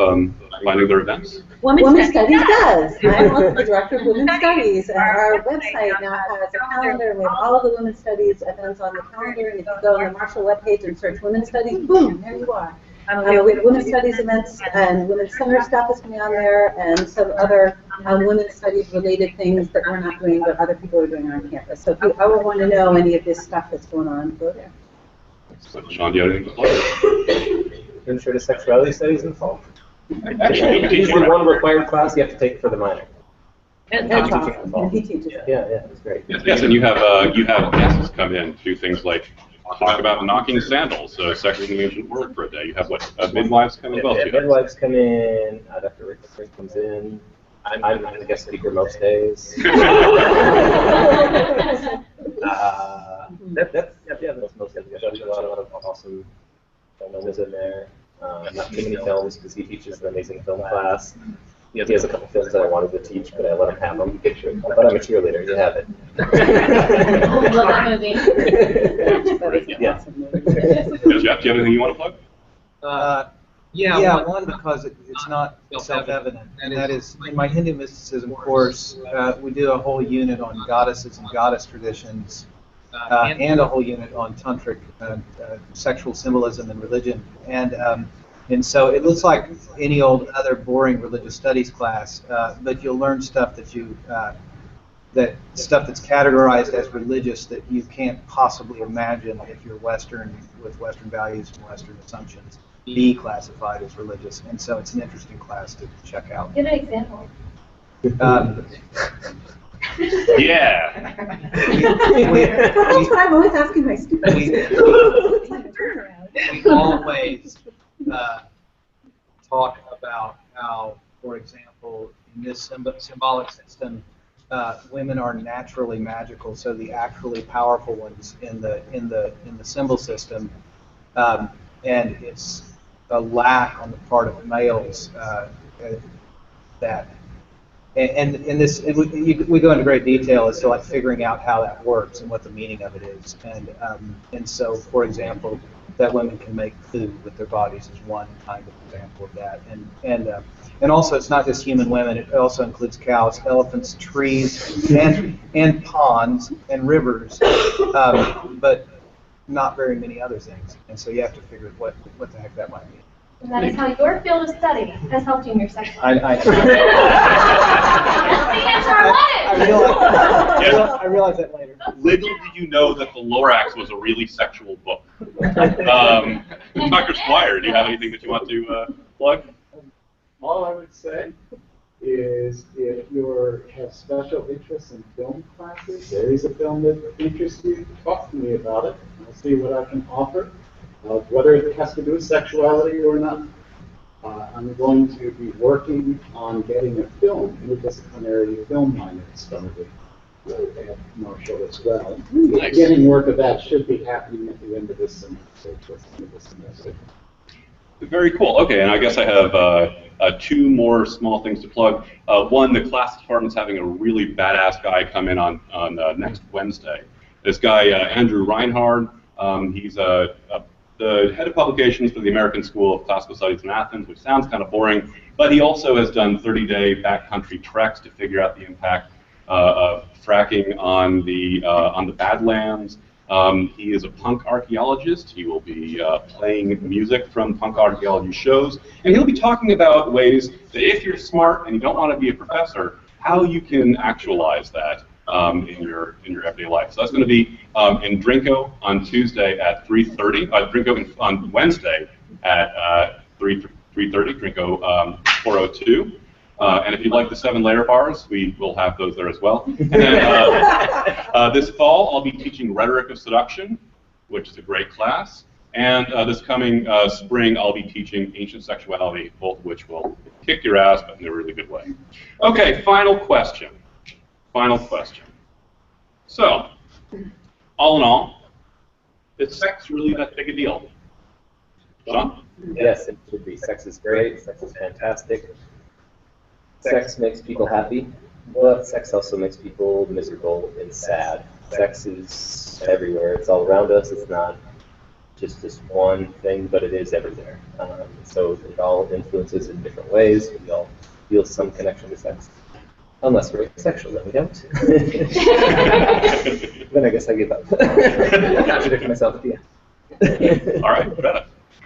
planning their events? Women's Studies does. I'm also the director of Women's Studies, and our website now has a calendar, and we have all of the Women's Studies events on the calendar, and if you go on the Marshall webpage and search Women's Studies, boom, there you are. We have Women's Studies events, and Women's Center stuff is going to be on there, and some other Women's Studies related things that we're not doing, but other people are doing on campus. So if you ever want to know any of this stuff that's going on, go there. So, Sean, do you have anything to plug? intro to sexuality studies in the fall. Actually, It's usually one required class you have to take for the minor. And I'm Tom, teaching in the fall. and he teaches. Yeah, it's great. Yes, and you have guests come in to do things like talk about knocking sandals, sexually the ancient word for a day. You have what midwives come in as well. Yeah, too. midwives come in. Dr. Rick comes in. I'm the guest speaker most days. That's most of it. There's a lot of awesome films in there. Not too many films because he teaches an amazing film class. He has a couple films that I wanted to teach, but I let him have them. But I'm a cheerleader. You have it. Love that movie. Yes. Jeff, do you have anything you want to plug? Yeah, one, because it's not self-evident, and that is, in my Hindu mysticism course, we do a whole unit on goddesses and goddess traditions, and a whole unit on tantric sexual symbolism and religion, and so it looks like any old other boring religious studies class, but you'll learn stuff that's categorized as religious that you can't possibly imagine if you're Western with Western values and Western assumptions be classified as religious, and so it's an interesting class to check out. Give an example. Yeah. The whole time I'm always asking my students. We always talk about how, for example, in this symbolic system, women are naturally magical, so the actually powerful ones in the symbol system, and it's a lack on the part of males that. And in this, we go into great detail as to like figuring out how that works and what the meaning of it is, and so, for example, that women can make food with their bodies is one kind of example of that, and also it's not just human women; it also includes cows, elephants, trees, and ponds and rivers, but not very many other things, and so you have to figure what the heck that might mean. And that is how your field of study has helped you in your sex life. That's the answer I wanted! I realized that later. Little did you know that the Lorax was a really sexual book. Dr. Squire, do you have anything that you want to plug? All I would say is if you have special interests in film classes, there is a film that interests you, talk to me about it. I'll see what I can offer. Whether it has to do with sexuality or not, I'm going to be working on getting a film, interdisciplinary film minor started at Marshall as well. The beginning work of that should be happening at the end of this semester. Very cool. Okay, and I guess I have two more small things to plug. One, the class department's having a really badass guy come in on next Wednesday. This guy, Andrew Reinhard, he's the head of publications for the American School of Classical Studies in Athens, which sounds kind of boring, but he also has done 30-day backcountry treks to figure out the impact of fracking on the Badlands. He is a punk archaeologist. He will be playing music from punk archaeology shows, and he'll be talking about ways that if you're smart and you don't want to be a professor, how you can actualize that in your everyday life. So that's going to be in Drinko on Tuesday at 3:30. Drinko on Wednesday at 3:30. Drinko 402. And if you'd like the 7-layer bars, we will have those there as well. And then this fall, I'll be teaching Rhetoric of Seduction, which is a great class. And this coming spring, I'll be teaching Ancient Sexuality, both of which will kick your ass, but in a really good way. Okay, final question. Final question. So, all in all, is sex really that big a deal? Sean? Yes, it should be. Sex is great. Sex is fantastic. Sex makes people happy, but sex also makes people miserable and sad. Sex is everywhere. It's all around us. It's not just this one thing, but it is everywhere. So it all influences in different ways. We all feel some connection to sex. Unless we're asexual, then we don't. Then I guess I give up. Contradict myself at the end. All right, Greta.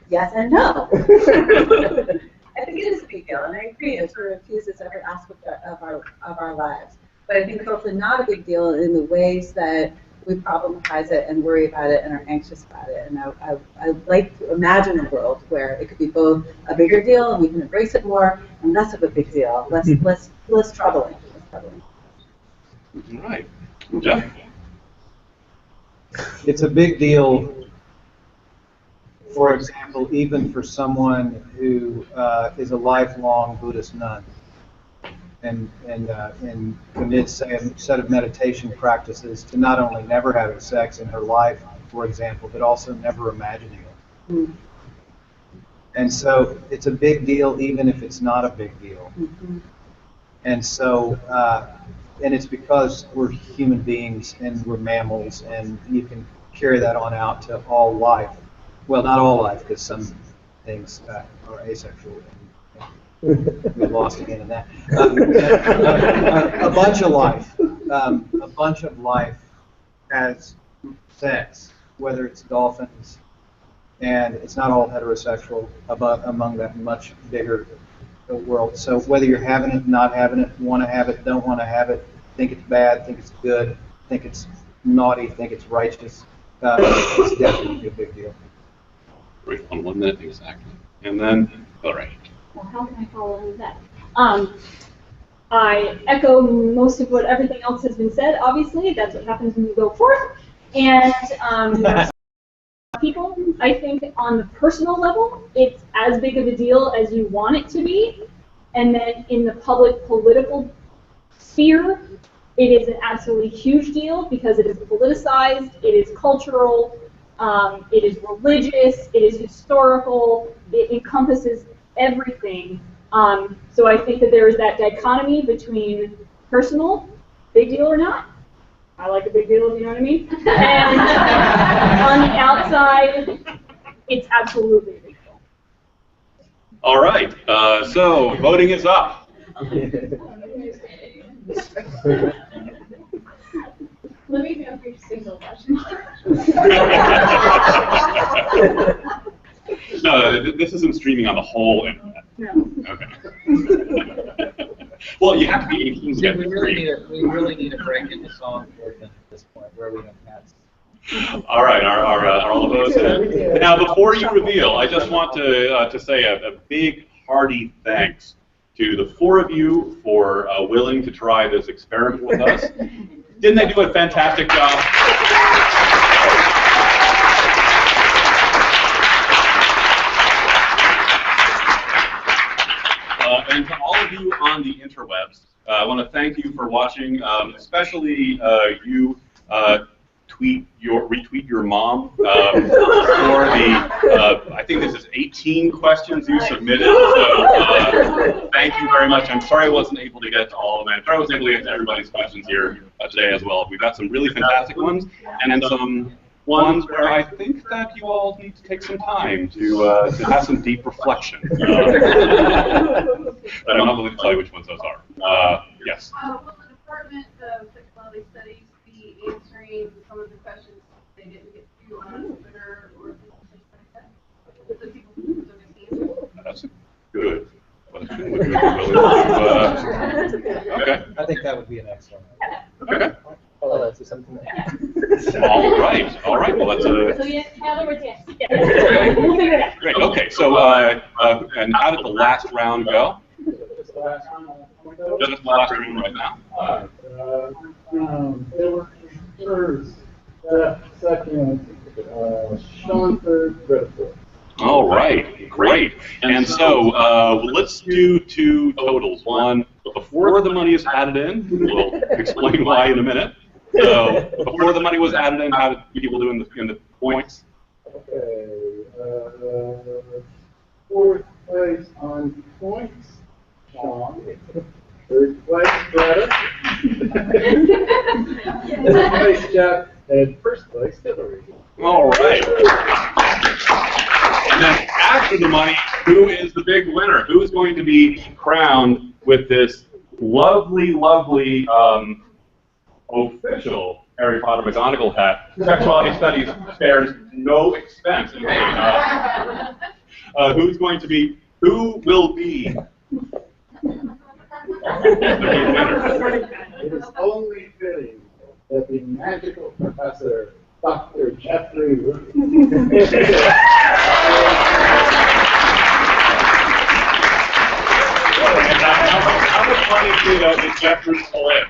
Yes and no. I think it is a big deal, and I agree. It sort of infuses every aspect of our lives. But I think it's also not a big deal in the ways that we problematize it and worry about it and are anxious about it. And I like to imagine a world where it could be both a bigger deal and we can embrace it more, and less of a big deal, less troubling. All right. Jeff? It's a big deal, for example, even for someone who is a lifelong Buddhist nun and commits, say, a set of meditation practices to not only never having sex in her life, for example, but also never imagining it. Mm. And so it's a big deal even if it's not a big deal. Mm-hmm. And so, and it's because we're human beings and we're mammals, and you can carry that on out to all life. Well, not all life, because some things are asexual. And we lost again in that. A bunch of life has sex, whether it's dolphins, and it's not all heterosexual among that much bigger world. So whether you're having it, not having it, want to have it, don't want to have it, think it's bad, think it's good, think it's naughty, think it's righteous, it's definitely a big deal. Great, on 1 minute exactly. And then, all right. Well, how can I follow on with that? I echo most of what everything else has been said. Obviously, that's what happens when you go forth. And people, I think, on the personal level, it's as big of a deal as you want it to be. And then in the public political sphere, it is an absolutely huge deal because it is politicized, it is cultural, it is religious, it is historical, it encompasses everything. So I think that there is that dichotomy between personal, big deal or not. I like a big deal, if you know what I mean. And on the outside, it's absolutely a big deal. All right, so voting is up. Let me know if you're single question. No, this isn't streaming on the whole internet. No. Okay. Well, you have to be 18 to get We the really need a break in the song at this point where we don't have. All right, are all of those in? Now, before you reveal, I just want to say a big, hearty thanks to the 4 of you for willing to try this experiment with us. Didn't they do a fantastic job? And to all of you on the interwebs, I want to thank you for watching, especially you retweet your mom for the, I think this is 18 questions you submitted, so thank you very much. I'm sorry I wasn't able to get to all of them. I'm sorry I wasn't able to get to everybody's questions here today as well. We've got some really fantastic ones, and then some ones where I think that you all need to take some time to have some deep reflection. But I'm not willing to tell you which ones those are. Yes? Will the Department of Sexuality Studies be answering some of the questions they didn't get to on Twitter or things like that? So people can understand. That's a good question. Would you be willing to, okay. I think that would be an excellent. Okay. Oh, that's something. All right. Well, that's So yeah, in other words, yes. We'll figure it out. great. Okay. So, and how did the last round go? Just the last round. Just the last round right now. There were first, second, Sean third, Greta fourth. All right, great. And so let's do 2 totals. One, before the money is added in, we'll explain why in a minute. So before the money was added in, how did people do in the points? Okay, 4th place on points, Sean. 3rd place, Greta. 4th place, Jeff. And 1st place, Hillary. All right. And then after the money, who is the big winner? Who is going to be crowned with this lovely, lovely official Harry Potter McGonagall hat? Sexuality Studies spares no expense. Who's going to be? Who will be the big winner? It is only fitting that the magical professor see the Jeffers flip.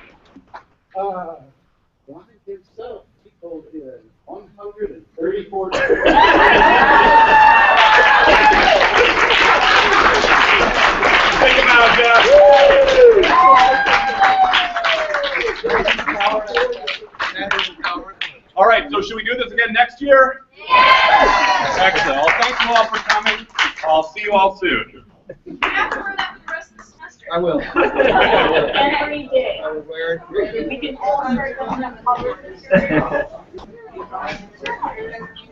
Why himself equaled in 134. Think about it, Jeff. All right, so should we do this again next year? Excellent. Well, thank you all for coming. I'll see you all soon. You have to wear that for the rest of the semester. I will. Every day. I will wear it. We can all start going on the